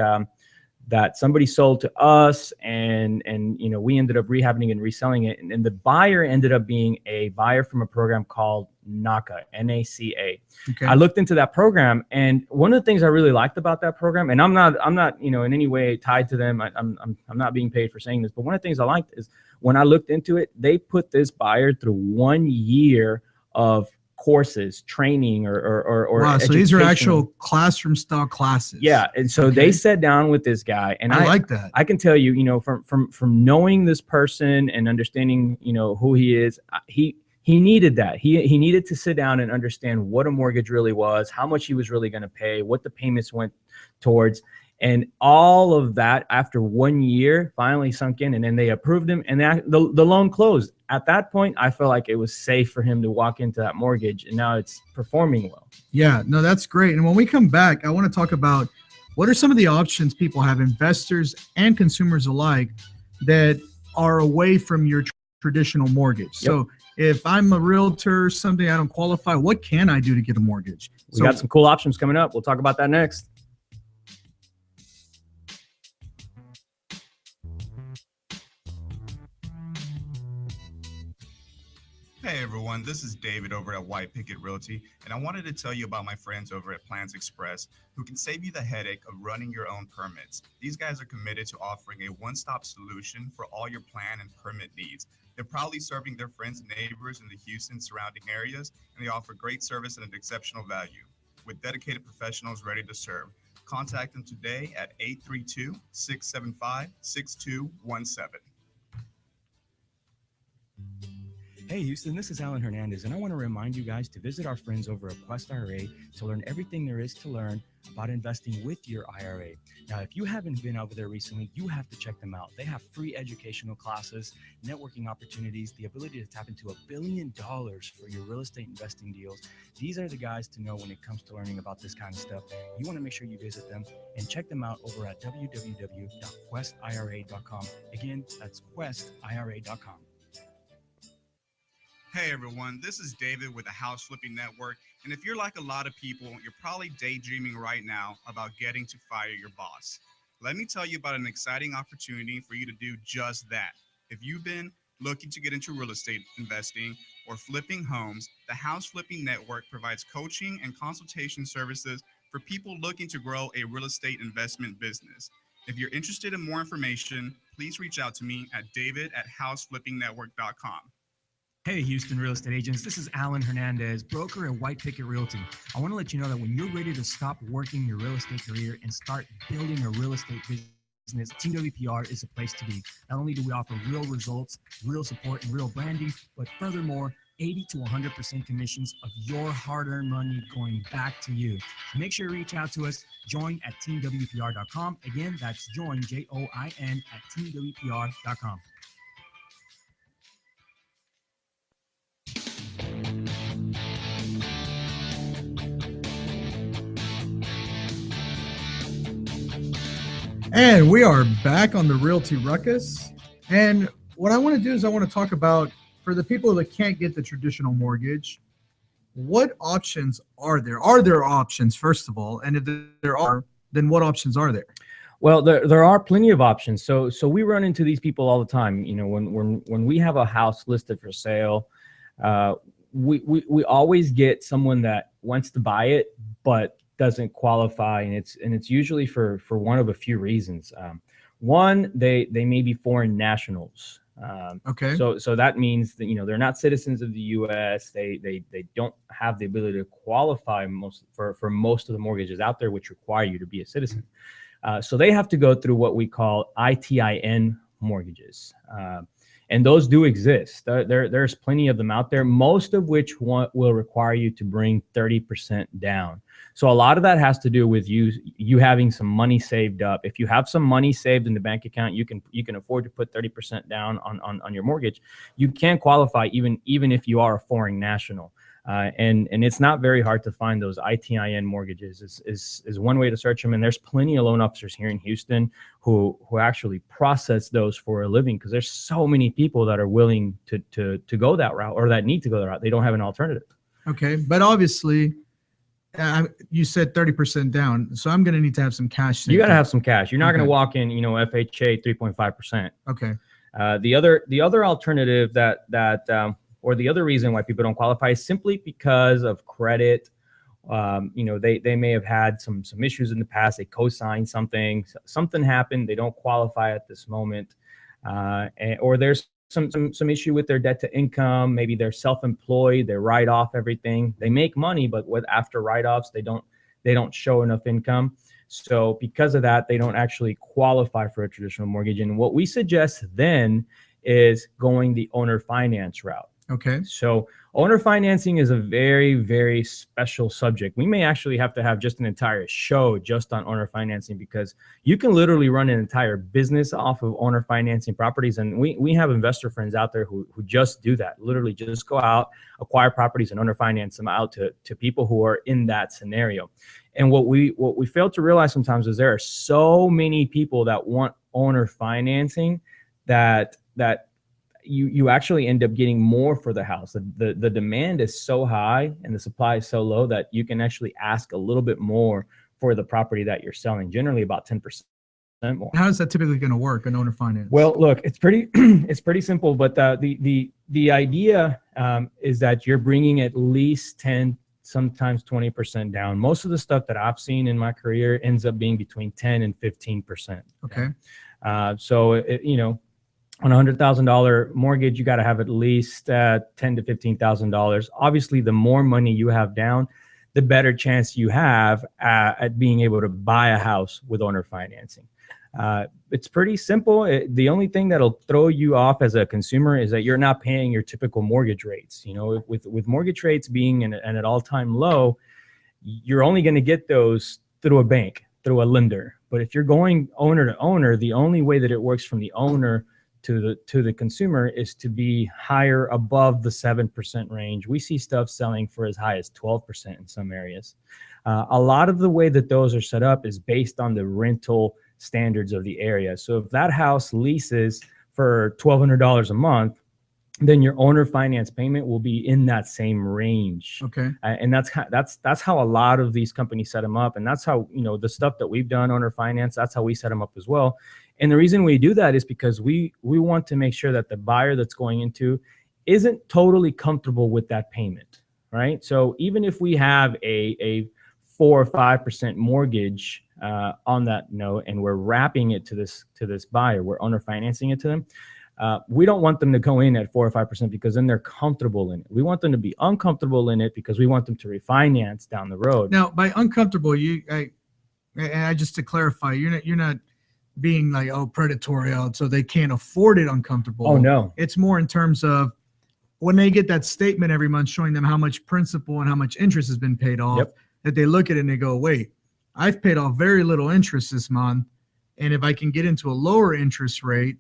Speaker 3: somebody sold to us, and we ended up rehabbing and reselling it, and the buyer ended up being a buyer from a program called NACA, N-A-C-A.
Speaker 5: Okay.
Speaker 3: I looked into that program, and one of the things I really liked about that program, and I'm not in any way tied to them. I'm not being paid for saying this, but one of the things I liked is when I looked into it, they put this buyer through 1 year of courses, training, or
Speaker 5: wow, so these are actual classroom style classes.
Speaker 3: Yeah, and so they sat down with this guy, and
Speaker 5: I like that.
Speaker 3: I can tell you, from knowing this person and understanding, who he is, he needed that. He needed to sit down and understand what a mortgage really was, how much he was really going to pay, what the payments went towards. And all of that after 1 year finally sunk in, and then they approved him, and the loan closed. At that point, I felt like it was safe for him to walk into that mortgage, and now it's performing well.
Speaker 5: Yeah, no, that's great. And when we come back, I want to talk about what are some of the options people have, investors and consumers alike, that are away from your traditional mortgage. Yep. So if I'm a realtor, someday I don't qualify, what can I do to get a mortgage?
Speaker 3: We got some cool options coming up. We'll talk about that next.
Speaker 6: Hey everyone, this is David over at White Picket Realty, and I wanted to tell you about my friends over at Plans Express, who can save you the headache of running your own permits. These guys are committed to offering a one-stop solution for all your plan and permit needs. They're proudly serving their friends and neighbors in the Houston surrounding areas, and they offer great service at an exceptional value. With dedicated professionals ready to serve, Contact them today at 832-675-6217.
Speaker 7: Hey Houston, this is Alan Hernandez, and I want to remind you guys to visit our friends over at Quest IRA to learn everything there is to learn about investing with your IRA. Now, if you haven't been over there recently, you have to check them out. They have free educational classes, networking opportunities, the ability to tap into $1 billion for your real estate investing deals. These are the guys to know when it comes to learning about this kind of stuff. You want to make sure you visit them and check them out over at www.questira.com. Again, that's questira.com.
Speaker 6: Hey everyone, this is David with the House Flipping Network. And if you're like a lot of people, you're probably daydreaming right now about getting to fire your boss. Let me tell you about an exciting opportunity for you to do just that. If you've been looking to get into real estate investing or flipping homes, the House Flipping Network provides coaching and consultation services for people looking to grow a real estate investment business. If you're interested in more information, please reach out to me at david@houseflippingnetwork.com.
Speaker 7: Hey, Houston real estate agents. This is Alan Hernandez, broker at White Picket Realty. I want to let you know that when you're ready to stop working your real estate career and start building a real estate business, Team WPR is a place to be. Not only do we offer real results, real support, and real branding, but furthermore, 80 to 100% commissions of your hard-earned money going back to you. Make sure you reach out to us. Join at teamwpr.com. Again, that's join, JOIN, at teamwpr.com.
Speaker 5: And we are back on the Realty Ruckus. And what I want to do is I want to talk about, for the people that can't get the traditional mortgage, what options are there? Are there options, first of all? And if there are, then what options are there?
Speaker 3: Well, there are plenty of options. So we run into these people all the time. You know, when we have a house listed for sale, we always get someone that wants to buy it, but doesn't qualify, and it's usually for one of a few reasons. One, they may be foreign nationals.
Speaker 5: Okay.
Speaker 3: So that means that, you know, they're not citizens of the U.S. They don't have the ability to qualify for most of the mortgages out there, which require you to be a citizen. So they have to go through what we call ITIN mortgages. And those do exist. There's plenty of them out there, most of which will require you to bring 30% down. So a lot of that has to do with you having some money saved up. If you have some money saved in the bank account, you can afford to put 30% down on your mortgage. You can qualify even if you are a foreign national. And it's not very hard to find those ITIN mortgages is one way to search them. And there's plenty of loan officers here in Houston who actually process those for a living, because there's so many people that are willing to go that route, or that need to go that route. They don't have an alternative.
Speaker 5: Okay. But obviously, you said 30% down. So I'm going to need to have some cash.
Speaker 3: You got to have some cash. You're not going to walk in, FHA 3.5%.
Speaker 5: Okay.
Speaker 3: The other alternative or the other reason why people don't qualify is simply because of credit. They may have had some issues in the past. They co-signed something happened. They don't qualify at this moment, or there's some issue with their debt to income. Maybe they're self-employed. They write off everything. They make money, but after write-offs, they don't show enough income. So because of that, they don't actually qualify for a traditional mortgage. And what we suggest then is going the owner finance route.
Speaker 5: Okay.
Speaker 3: So owner financing is a very, very special subject. We may actually have to have just an entire show just on owner financing, because you can literally run an entire business off of owner financing properties. And we have investor friends out there who just do that, literally just go out, acquire properties and owner finance them out to people who are in that scenario. And what we fail to realize sometimes is there are so many people that want owner financing that you actually end up getting more for the house. The demand is so high and the supply is so low that you can actually ask a little bit more for the property that you're selling, generally about 10% more.
Speaker 5: How is that typically going to work, an owner finance?
Speaker 3: Well, look, it's pretty simple, but the idea is that you're bringing at least 10, sometimes 20% down. Most of the stuff that I've seen in my career ends up being between 10 and 15%.
Speaker 5: Okay.
Speaker 3: So on a $100,000 mortgage, you got to have at least $10,000 to $15,000. Obviously, the more money you have down, the better chance you have at being able to buy a house with owner financing. It's pretty simple. The only thing that'll throw you off as a consumer is that you're not paying your typical mortgage rates. You know, with mortgage rates being at an all-time low, you're only going to get those through a bank, through a lender. But if you're going owner to owner, the only way that it works from the owner to the consumer is to be higher above the 7% range. We see stuff selling for as high as 12% in some areas. A lot of the way that those are set up is based on the rental standards of the area. So if that house leases for $1,200 a month, then your owner finance payment will be in that same range.
Speaker 5: Okay.
Speaker 3: And that's how a lot of these companies set them up. And that's how, you know, the stuff that we've done, owner finance, that's how we set them up as well. And the reason we do that is because we want to make sure that the buyer that's going into isn't totally comfortable with that payment, right? So even if we have a 4 or 5% mortgage on that note, and we're wrapping it to this buyer, we're owner financing it to them. We don't want them to go in at 4 or 5% because then they're comfortable in it. We want them to be uncomfortable in it because we want them to refinance down the road.
Speaker 5: Now, by uncomfortable, I just to clarify, you're not being like, oh, predatory, so they can't afford it uncomfortable.
Speaker 3: Oh, no.
Speaker 5: It's more in terms of when they get that statement every month showing them how much principal and how much interest has been paid off, that they look at it and they go, wait, I've paid off very little interest this month. And if I can get into a lower interest rate,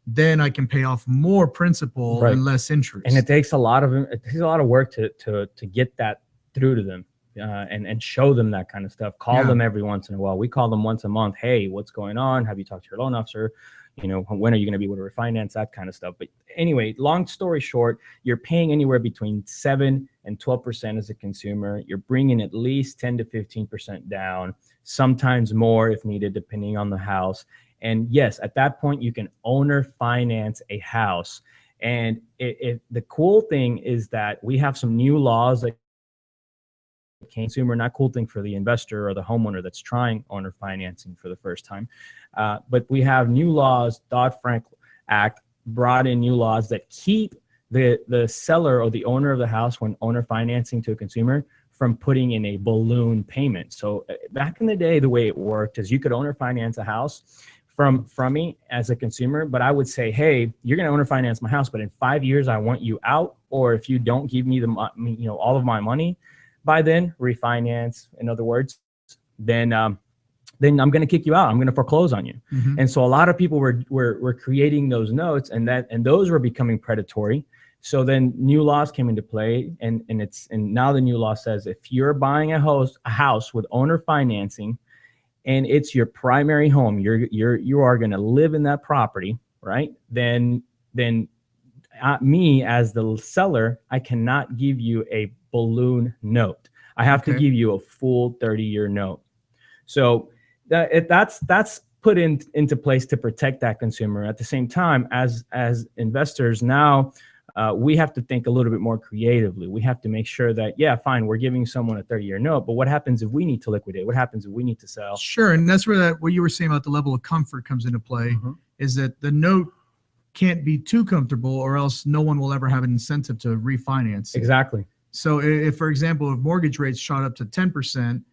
Speaker 5: then I can pay off more principal and less interest.
Speaker 3: And it takes a lot of work to get that through to them. And show them that kind of stuff. Call them every once in a while. We call them once a month. Hey, what's going on? Have you talked to your loan officer? You know, when are you going to be able to refinance, that kind of stuff. But anyway, long story short, you're paying anywhere between 7 and 12% as a consumer. You're bringing at least 10 to 15% down, sometimes more if needed, depending on the house. And yes, at that point, you can owner finance a house. And the cool thing is that we have some new laws that consumer, not cool thing for the investor or the homeowner that's trying owner financing for the first time. But we have new laws. Dodd-Frank Act brought in new laws that keep the seller or the owner of the house, when owner financing to a consumer, from putting in a balloon payment. So back in the day, the way it worked is you could owner finance a house from me as a consumer, but I would say, hey, you're going to owner finance my house, but in 5 years I want you out, or if you don't give me all of my money by then, refinance, in other words, then I'm going to kick you out. I'm going to foreclose on you. And so a lot of people were creating those notes, and those were becoming predatory. So then new laws came into play, and now the new law says if you're buying a house with owner financing, and it's your primary home, you are going to live in that property, right? Then me as the seller, I cannot give you a balloon note. I have to give you a full 30-year note. So that's put into place to protect that consumer. At the same time, as investors now, we have to think a little bit more creatively. We have to make sure that, yeah, fine, we're giving someone a 30-year note, but what happens if we need to liquidate? What happens if we need to sell?
Speaker 5: Sure, and that's where what you were saying about the level of comfort comes into play, is that the note can't be too comfortable, or else no one will ever have an incentive to refinance.
Speaker 3: Exactly.
Speaker 5: So if, for example, if mortgage rates shot up to 10%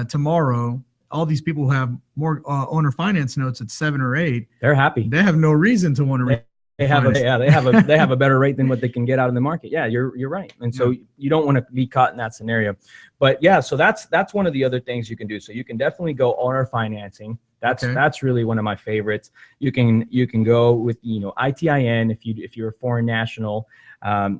Speaker 5: tomorrow, all these people who have more owner finance notes at 7 or 8,
Speaker 3: they're happy.
Speaker 5: They have no reason to want to.
Speaker 3: They have a better rate than what they can get out in the market. Yeah, you're right. And so you don't want to be caught in that scenario. But yeah, so that's one of the other things you can do. So you can definitely go owner financing. That's really one of my favorites. You can go with ITIN if you're a foreign national.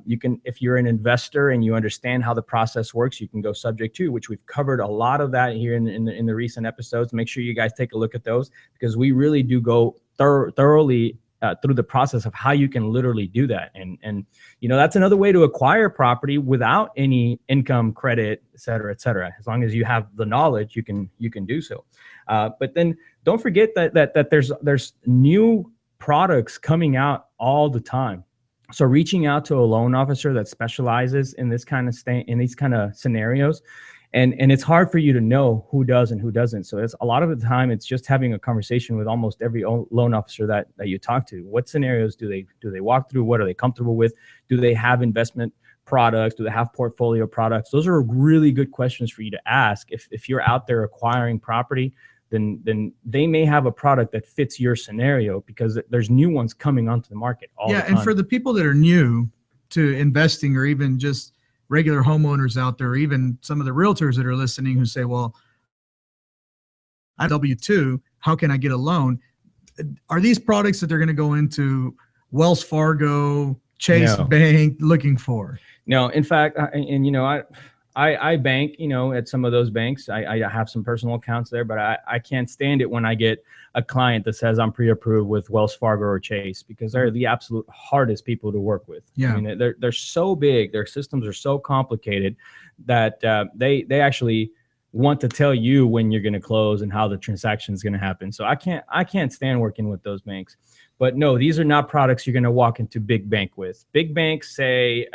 Speaker 3: You can, if you're an investor and you understand how the process works, you can go subject to, which we've covered a lot of that here in the recent episodes. Make sure you guys take a look at those, because we really do go thoroughly through the process of how you can literally do that. And that's another way to acquire property without any income, credit, et cetera, et cetera. As long as you have the knowledge, you can do so. But then don't forget that there's new products coming out all the time. So reaching out to a loan officer that specializes in these kind of scenarios, and it's hard for you to know who does and who doesn't. So it's a lot of the time it's just having a conversation with almost every loan officer that you talk to. What scenarios do they walk through? What are they comfortable with? Do they have investment products? Do they have portfolio products? Those are really good questions for you to ask. If you're out there acquiring property, then they may have a product that fits your scenario, because there's new ones coming onto the market all the time.
Speaker 5: And for the people that are new to investing, or even just regular homeowners out there, or even some of the realtors that are listening who say, well, I'm W-2, how can I get a loan? Are these products that they're going to go into Wells Fargo, Chase Bank looking for?
Speaker 3: No, in fact, I bank, at some of those banks. I have some personal accounts there, but I can't stand it when I get a client that says I'm pre-approved with Wells Fargo or Chase, because they're the absolute hardest people to work with.
Speaker 5: Yeah.
Speaker 3: I mean, they're so big, their systems are so complicated that they actually want to tell you when you're going to close and how the transaction is going to happen. So I can't stand working with those banks. But no, these are not products you're going to walk into big bank with. Big banks say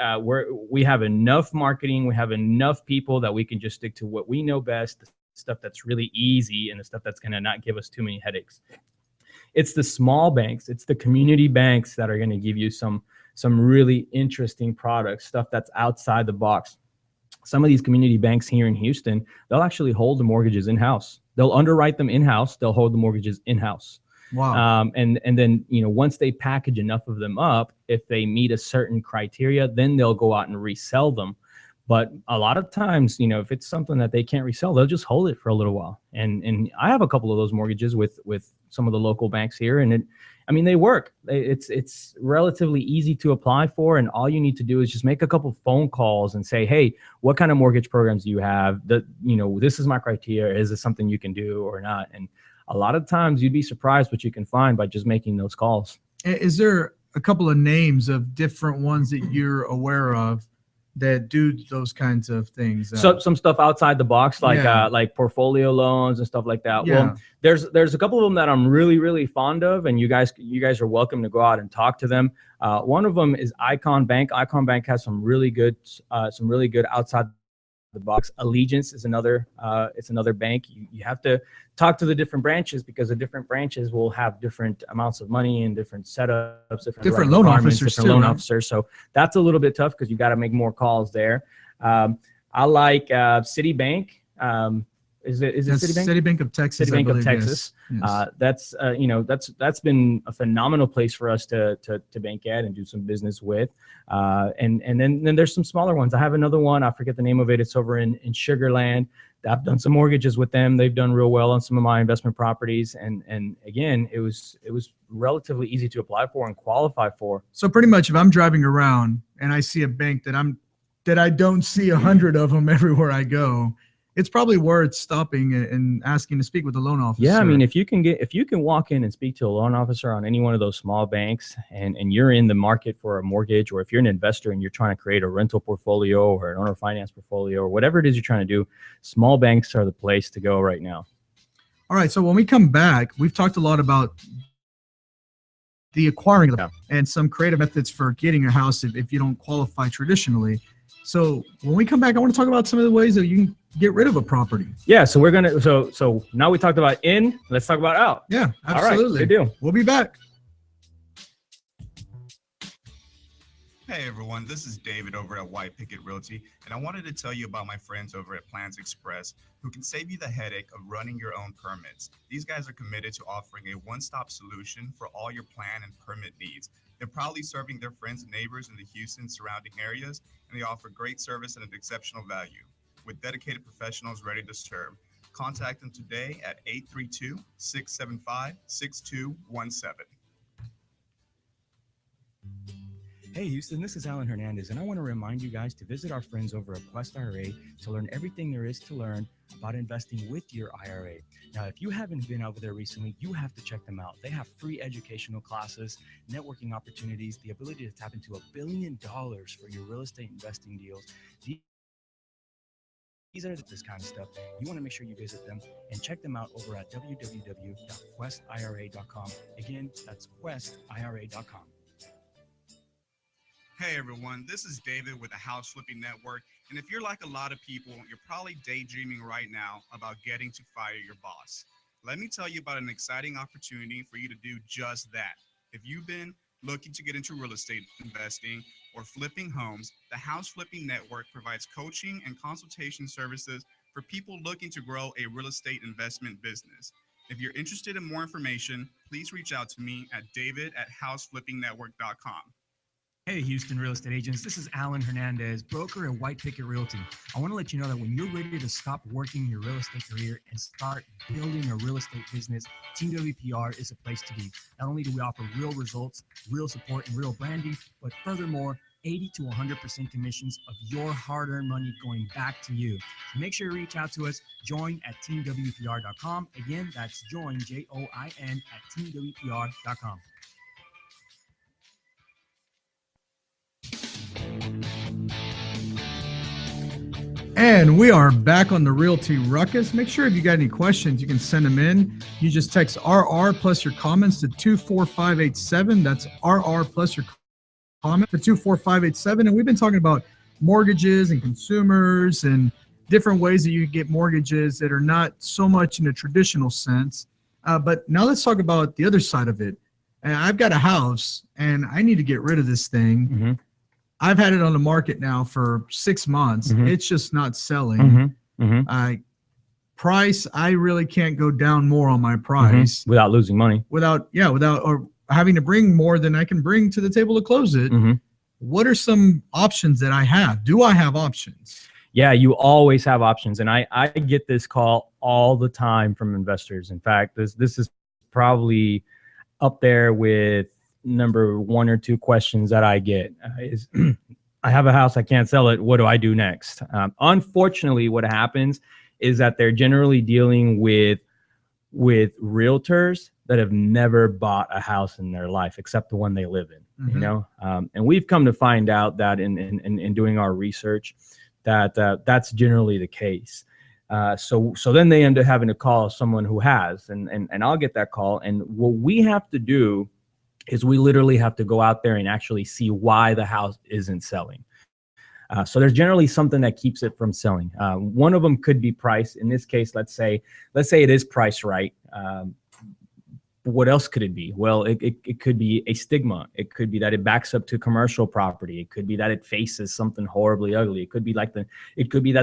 Speaker 3: we have enough marketing, we have enough people that we can just stick to what we know best, the stuff that's really easy and the stuff that's going to not give us too many headaches. It's the small banks, it's the community banks that are going to give you some really interesting products, stuff that's outside the box. Some of these community banks here in Houston, they'll actually hold the mortgages in-house. They'll underwrite them in-house. They'll hold the mortgages in-house.
Speaker 5: Wow.
Speaker 3: And then, once they package enough of them up, if they meet a certain criteria, then they'll go out and resell them. But a lot of times, if it's something that they can't resell, they'll just hold it for a little while. And I have a couple of those mortgages with some of the local banks here, and they work. It's relatively easy to apply for, and all you need to do is just make a couple phone calls and say, hey, what kind of mortgage programs do you have? This is my criteria. Is this something you can do or not? And a lot of times you'd be surprised what you can find by just making those calls.
Speaker 5: Is there a couple of names of different ones that you're aware of that do those kinds of things?
Speaker 3: So some stuff outside the box, like portfolio loans and stuff like that.
Speaker 5: Yeah.
Speaker 3: Well, there's a couple of them that I'm really, really fond of, and you guys are welcome to go out and talk to them. One of them is Icon Bank. Icon Bank has some really good outside the box. Allegiance is another. It's another bank. You have to talk to the different branches, because the different branches will have different amounts of money and different setups,
Speaker 5: different loan officers,
Speaker 3: different loan officers. So that's a little bit tough, because you got to make more calls there. I like Citibank. Is it Citibank?
Speaker 5: Citibank of Texas.
Speaker 3: Citibank of
Speaker 5: Texas.
Speaker 3: Yes. That's been a phenomenal place for us to bank at and do some business with. And then there's some smaller ones. I have another one. I forget the name of it. It's over in Sugar Land. I've done some mortgages with them. They've done real well on some of my investment properties. And again, it was relatively easy to apply for and qualify for.
Speaker 5: So pretty much, if I'm driving around and I see a bank that I don't see 100 of them everywhere I go, it's probably worth stopping and asking to speak with the loan officer.
Speaker 3: Yeah, I mean, if you can walk in and speak to a loan officer on any one of those small banks, and you're in the market for a mortgage, or if you're an investor and you're trying to create a rental portfolio or an owner finance portfolio or whatever it is you're trying to do, small banks are the place to go right now.
Speaker 5: All right, so when we come back, we've talked a lot about the acquiring and some creative methods for getting a house if you don't qualify traditionally. So when we come back, I want to talk about some of the ways that you can get rid of a property.
Speaker 3: Yeah, so we're gonna so now we talked about in, let's talk about out.
Speaker 5: Yeah, absolutely.
Speaker 3: All right, good deal.
Speaker 5: We'll be back.
Speaker 6: Hey everyone, this is David over at White Picket Realty, and I wanted to tell you about my friends over at Plans Express, who can save you the headache of running your own permits. These guys are committed to offering a one-stop solution for all your plan and permit needs. They're proudly serving their friends and neighbors in the Houston surrounding areas, and they offer great service and an exceptional value. With dedicated professionals ready to serve, contact them today at 832-675-6217.
Speaker 7: Hey Houston, this is Alan Hernandez, and I want to remind you guys to visit our friends over at Quest IRA to learn everything there is to learn about investing with your IRA. Now, if you haven't been over there recently, you have to check them out. They have free educational classes, networking opportunities, the ability to tap into $1 billion for your real estate investing deals. These are this kind of stuff. You want to make sure you visit them and check them out over at www.questira.com. Again, that's questira.com.
Speaker 6: Hey everyone, this is David with the House Flipping Network, and if you're like a lot of people, you're probably daydreaming right now about getting to fire your boss. Let me tell you about an exciting opportunity for you to do just that. If you've been Looking to get into real estate investing or flipping homes, the House Flipping Network provides coaching and consultation services for people looking to grow a real estate investment business. If you're interested in more information, please reach out to me at david@houseflippingnetwork.com.
Speaker 7: Hey, Houston real estate agents. This is Alan Hernandez, broker at White Picket Realty. I want to let you know that when you're ready to stop working your real estate career and start building a real estate business, Team WPR is a place to be. Not only do we offer real results, real support, and real branding, but furthermore, 80 to 100% commissions of your hard-earned money going back to you. So make sure you reach out to us. Join at teamwpr.com. Again, that's join, JOIN, at teamwpr.com.
Speaker 5: And we are back on the Realty Ruckus. Make sure if you got any questions, you can send them in. You just text RR plus your comments to 24587. That's RR plus your comment to 24587. And we've been talking about mortgages and consumers and different ways that you can get mortgages that are not so much in a traditional sense. But now let's talk about the other side of it. And I've got a house and I need to get rid of this thing.
Speaker 3: Mm-hmm.
Speaker 5: I've had it on the market now for 6 months.
Speaker 3: Mm-hmm.
Speaker 5: It's just not selling. Price, I really can't go down more on my price
Speaker 3: without losing money.
Speaker 5: Without or having to bring more than I can bring to the table to close it. What are some options that I have? Do I have options?
Speaker 3: Yeah, you always have options. And I get this call all the time from investors. In fact, this is probably up there with number 1 or 2 questions that I get is I have a house, I can't sell it. What do I do next? Unfortunately, what happens is that they're generally dealing with realtors that have never bought a house in their life except the one they live in, you know? And we've come to find out that in doing our research that that's generally the case. So then they end up having to call someone who has, and I'll get that call. And what we have to do is we literally have to go out there and actually see why the house isn't selling. So there's generally something that keeps it from selling. One of them could be price. In this case, let's say it is priced right. What else could it be? Well, it could be a stigma. It could be that it backs up to commercial property. It could be that it faces something horribly ugly. It could be that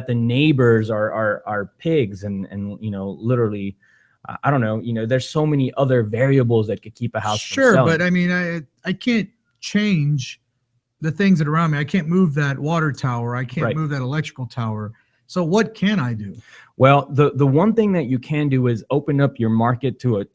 Speaker 3: the neighbors are pigs and you know, literally, I don't know, you know, there's so many other variables that could keep a house from selling.
Speaker 5: But I mean, I can't change the things that are around me. I can't move that water tower. I can't move that electrical tower. So what can I do?
Speaker 3: Well, the one thing that you can do is open up your market to a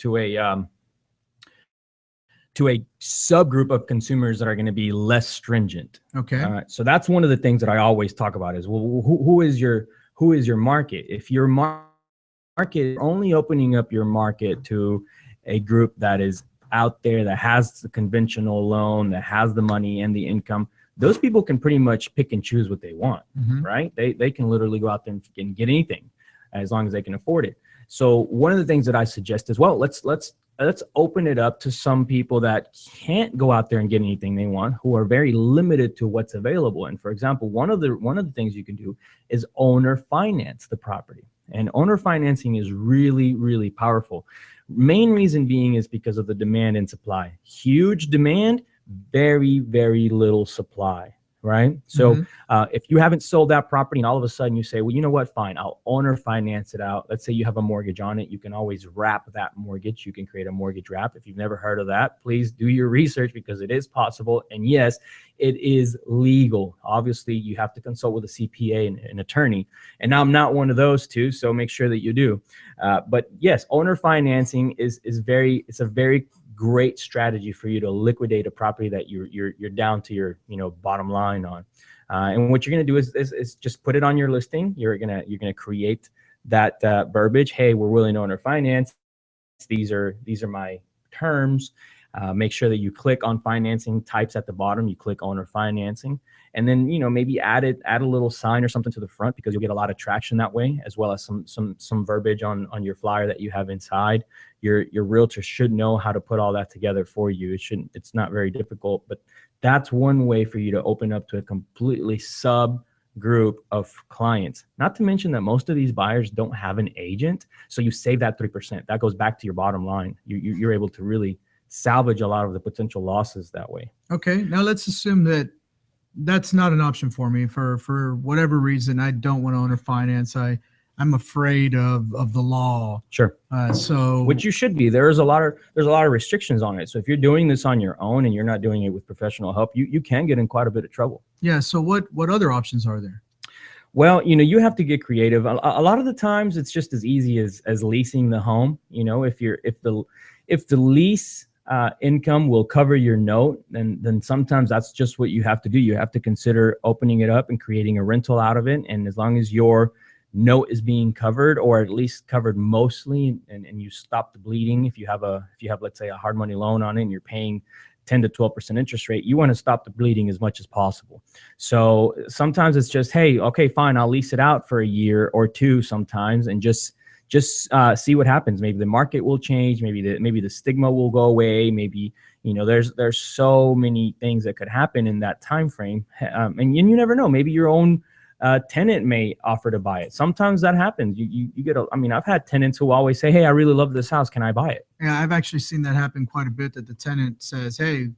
Speaker 3: subgroup of consumers that are going to be less stringent.
Speaker 5: Okay.
Speaker 3: All right. So that's one of the things that I always talk about is, well, who is your market? If your market only opening up your market to a group that is out there, that has the conventional loan, that has the money and the income, those people can pretty much pick and choose what they want, right? They can literally go out there and get anything as long as they can afford it. So one of the things that I suggest is, well, let's open it up to some people that can't go out there and get anything they want, who are very limited to what's available. And for example, one of the things you can do is owner finance the property. And owner financing is really, really powerful. Main reason being is because of the demand and supply. Huge demand, very, very little supply, right? So if you haven't sold that property and all of a sudden you say, well, you know what, fine, I'll owner finance it out. Let's say you have a mortgage on it. You can always wrap that mortgage. You can create a mortgage wrap. If you've never heard of that, please do your research because it is possible. And yes, it is legal. Obviously, you have to consult with a CPA and an attorney. And I'm not one of those two, so make sure that you do. But yes, owner financing is a very great strategy for you to liquidate a property that you're down to your bottom line on. And what you're going to do is just put it on your listing. You're gonna create that verbiage. Hey, we're willing to owner finance. These are my terms. Make sure that you click on financing types at the bottom. You click owner financing, and then maybe add a little sign or something to the front, because you'll get a lot of traction that way, as well as some verbiage on your flyer that you have inside. Your realtor should know how to put all that together for you. It's not very difficult, but that's one way for you to open up to a completely subgroup of clients. Not to mention that most of these buyers don't have an agent, so you save that 3%. That goes back to your bottom line. You're able to really salvage a lot of the potential losses that way.
Speaker 5: Okay, now let's assume that that's not an option for me for whatever reason. I don't want to owner finance. I'm afraid of the law.
Speaker 3: Sure.
Speaker 5: So
Speaker 3: which you should be. There's a lot of restrictions on it. So if you're doing this on your own and you're not doing it with professional help, you can get in quite a bit of trouble.
Speaker 5: Yeah. So what other options are there?
Speaker 3: Well, you have to get creative. A lot of the times it's just as easy as leasing the home. If the lease income will cover your note, then sometimes that's just what you have to do. You have to consider opening it up and creating a rental out of it. And as long as your note is being covered, or at least covered mostly, and you stop the bleeding, if you have let's say a hard money loan on it and you're paying 10 to 12% interest rate, you want to stop the bleeding as much as possible. So sometimes it's just, hey, okay, fine, I'll lease it out for a year or two sometimes, and just see what happens. Maybe the market will change. Maybe the stigma will go away. Maybe, there's so many things that could happen in that time frame. And you never know. Maybe your own tenant may offer to buy it. Sometimes that happens. You get I've had tenants who always say, hey, I really love this house. Can I buy it?
Speaker 5: Yeah, I've actually seen that happen quite a bit, that the tenant says, hey,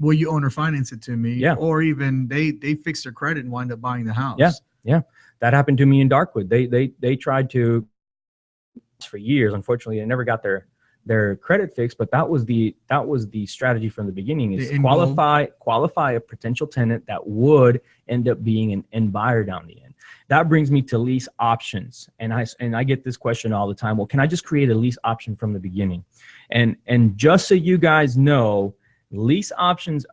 Speaker 5: will you owner finance it to me?
Speaker 3: Yeah.
Speaker 5: Or even they fix their credit and wind up buying the house.
Speaker 3: Yeah. That happened to me in Darkwood. They tried to for years. Unfortunately, they never got their credit fixed, but that was the strategy from the beginning, is qualify a potential tenant that would end up being an end buyer down the end. That brings me to lease options. And I get this question all the time. Well, can I just create a lease option from the beginning? And just so you guys know, lease options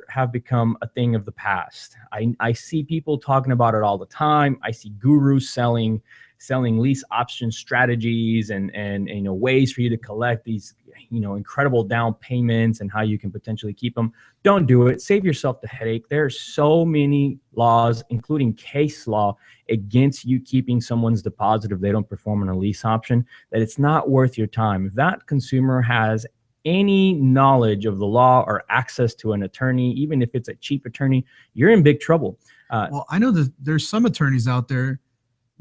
Speaker 3: have become a thing of the past. I see people talking about it all the time. I see gurus selling lease option strategies and ways for you to collect these incredible down payments and how you can potentially keep them. Don't do it. Save yourself the headache. There are so many laws, including case law, against you keeping someone's deposit if they don't perform on a lease option, that it's not worth your time. If that consumer has any knowledge of the law or access to an attorney, even if it's a cheap attorney, you're in big trouble.
Speaker 5: Well, I know that there's some attorneys out there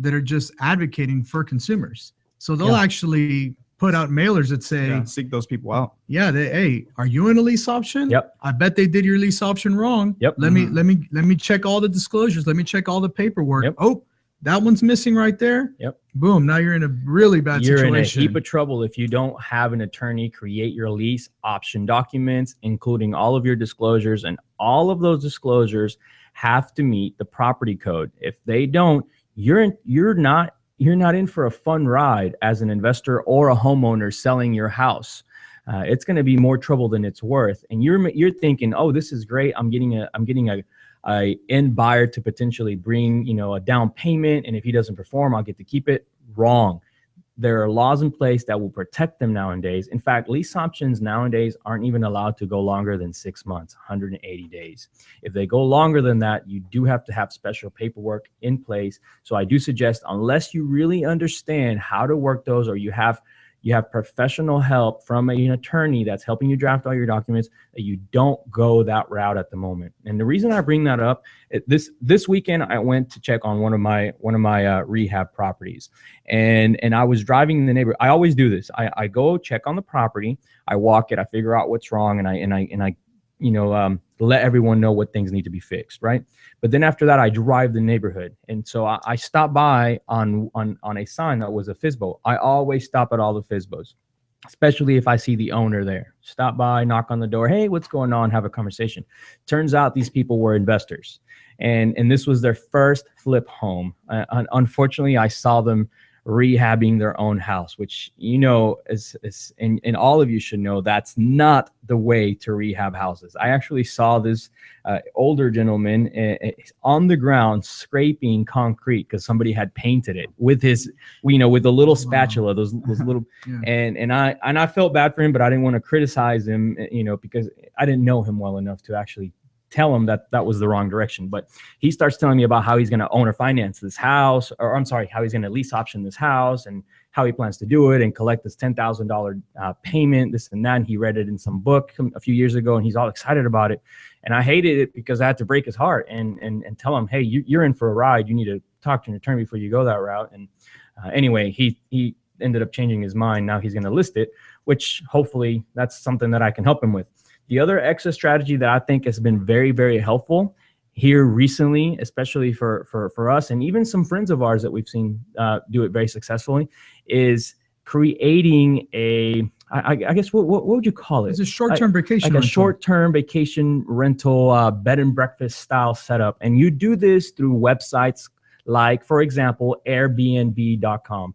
Speaker 5: that are just advocating for consumers. So they'll actually put out mailers that say,
Speaker 4: seek those people out.
Speaker 5: Yeah, hey, are you in a lease option?
Speaker 3: Yep.
Speaker 5: I bet they did your lease option wrong.
Speaker 3: Yep.
Speaker 5: Let me check all the disclosures. Let me check all the paperwork.
Speaker 3: Yep.
Speaker 5: Oh, that one's missing right there.
Speaker 3: Yep.
Speaker 5: Boom. Now you're in a really bad situation.
Speaker 3: You're in a heap of trouble if you don't have an attorney create your lease option documents, including all of your disclosures, and all of those disclosures have to meet the property code. If they don't, you're not in for a fun ride as an investor or a homeowner selling your house. It's going to be more trouble than it's worth. And you're thinking, oh, this is great. I'm getting a end buyer to potentially bring a down payment, and if he doesn't perform, I'll get to keep it. Wrong. There are laws in place that will protect them nowadays. In fact, lease options nowadays aren't even allowed to go longer than 6 months, 180 days. If they go longer than that, you do have to have special paperwork in place. So I do suggest, unless you really understand how to work those, or you have professional help from an attorney that's helping you draft all your documents, that you don't go that route at the moment. And the reason I bring that up, this weekend I went to check on one of my rehab properties, and I was driving in the neighborhood. I always do this. I go check on the property, I walk it, I figure out what's wrong, and I let everyone know what things need to be fixed, right? But then after that, I drive the neighborhood. And so I stopped by on a sign that was a FSBO. I always stop at all the FSBOs, especially if I see the owner there. Stop by, knock on the door. Hey, what's going on? Have a conversation. Turns out these people were investors. And this was their first flip home. Unfortunately, I saw them rehabbing their own house, which, and all of you should know, that's not the way to rehab houses. I actually saw this older gentleman on the ground scraping concrete because somebody had painted it with his, with a little spatula, those little, and I felt bad for him, but I didn't want to criticize him, because I didn't know him well enough to actually tell him that was the wrong direction. But he starts telling me about how he's going to own or finance this house, or how he's going to lease option this house, and how he plans to do it and collect this $10,000 payment, this and that. And he read it in some book a few years ago, and he's all excited about it. And I hated it because I had to break his heart and tell him, hey, you're in for a ride. You need to talk to an attorney before you go that route. And anyway, he ended up changing his mind. Now he's going to list it, which hopefully that's something that I can help him with. The other exit strategy that I think has been very, very helpful here recently, especially for us and even some friends of ours that we've seen do it very successfully, is creating I guess what would you call it?
Speaker 5: It's a short-term vacation
Speaker 3: like
Speaker 5: rental.
Speaker 3: A short-term vacation rental, bed and breakfast style setup. And you do this through websites like, for example, Airbnb.com.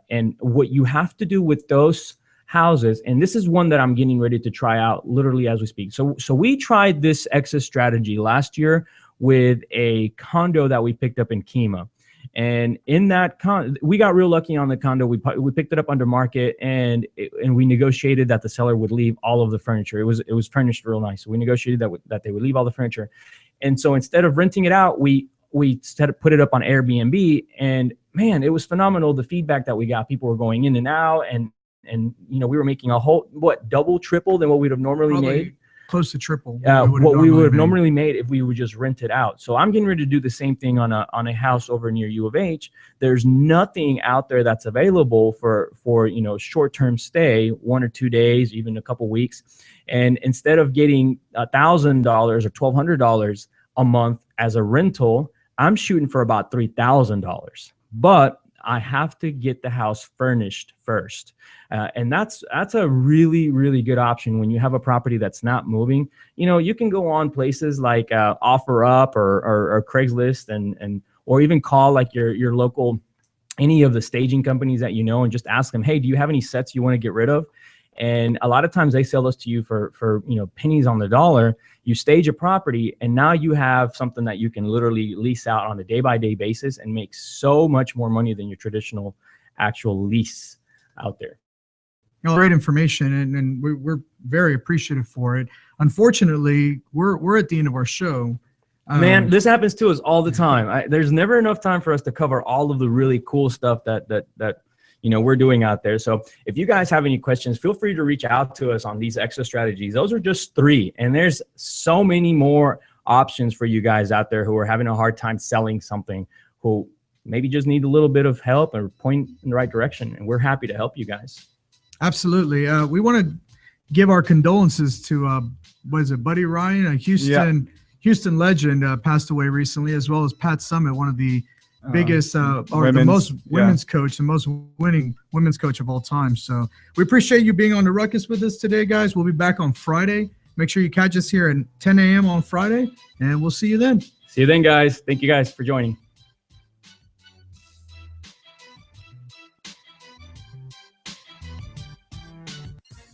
Speaker 3: And what you have to do with those houses, and this is one that I'm getting ready to try out literally as we speak. So we tried this exit strategy last year with a condo that we picked up in Kima. And in that we got real lucky on the condo. We picked it up under market, and we negotiated that the seller would leave all of the furniture. It was furnished real nice. So we negotiated that they would leave all the furniture. And so instead of renting it out, we put it up on Airbnb, and man, it was phenomenal. The feedback that we got, people were going in and out, and we were making a whole, double, triple than what we'd have normally
Speaker 5: Probably
Speaker 3: made.
Speaker 5: Close to triple
Speaker 3: What we would have normally made if we would just rent it out. So I'm getting ready to do the same thing on a house over near U of H. There's nothing out there that's available for short-term stay, 1 or 2 days, even a couple weeks. And instead of getting $1,000 or $1,200 a month as a rental, I'm shooting for about $3,000. But I have to get the house furnished first. And that's a really, really good option when you have a property that's not moving. You can go on places like OfferUp or Craigslist or even call like your local, any of the staging companies that and just ask them, hey, do you have any sets you want to get rid of? And a lot of times they sell those to you for pennies on the dollar. You stage a property, and now you have something that you can literally lease out on a day-by-day basis and make so much more money than your traditional actual lease out there.
Speaker 5: Great information, and we're very appreciative for it. Unfortunately, we're at the end of our show.
Speaker 3: Man, this happens to us all the time. There's never enough time for us to cover all of the really cool stuff that we're doing out there. So if you guys have any questions, feel free to reach out to us on these extra strategies. Those are just 3, and there's so many more options for you guys out there who are having a hard time selling something, who maybe just need a little bit of help or point in the right direction, and we're happy to help you guys.
Speaker 5: Absolutely. We want to give our condolences to Buddy Ryan, a Houston legend, passed away recently, as well as Pat Summitt, one of the biggest or the most women's coach, the most winning women's coach of all time. So we appreciate you being on the Ruckus with us today, guys. We'll be back on Friday. Make sure you catch us here at 10 a.m. on Friday, and we'll see you then.
Speaker 3: See you then, guys. Thank you guys for joining.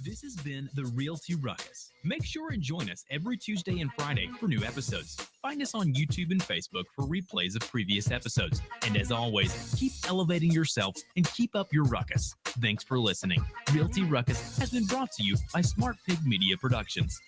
Speaker 2: This has been the Realty Ruckus. Make sure and join us every Tuesday and Friday for new episodes. Find us on YouTube and Facebook for replays of previous episodes. And as always, keep elevating yourself and keep up your ruckus. Thanks for listening. Realty Ruckus has been brought to you by Smart Pig Media Productions.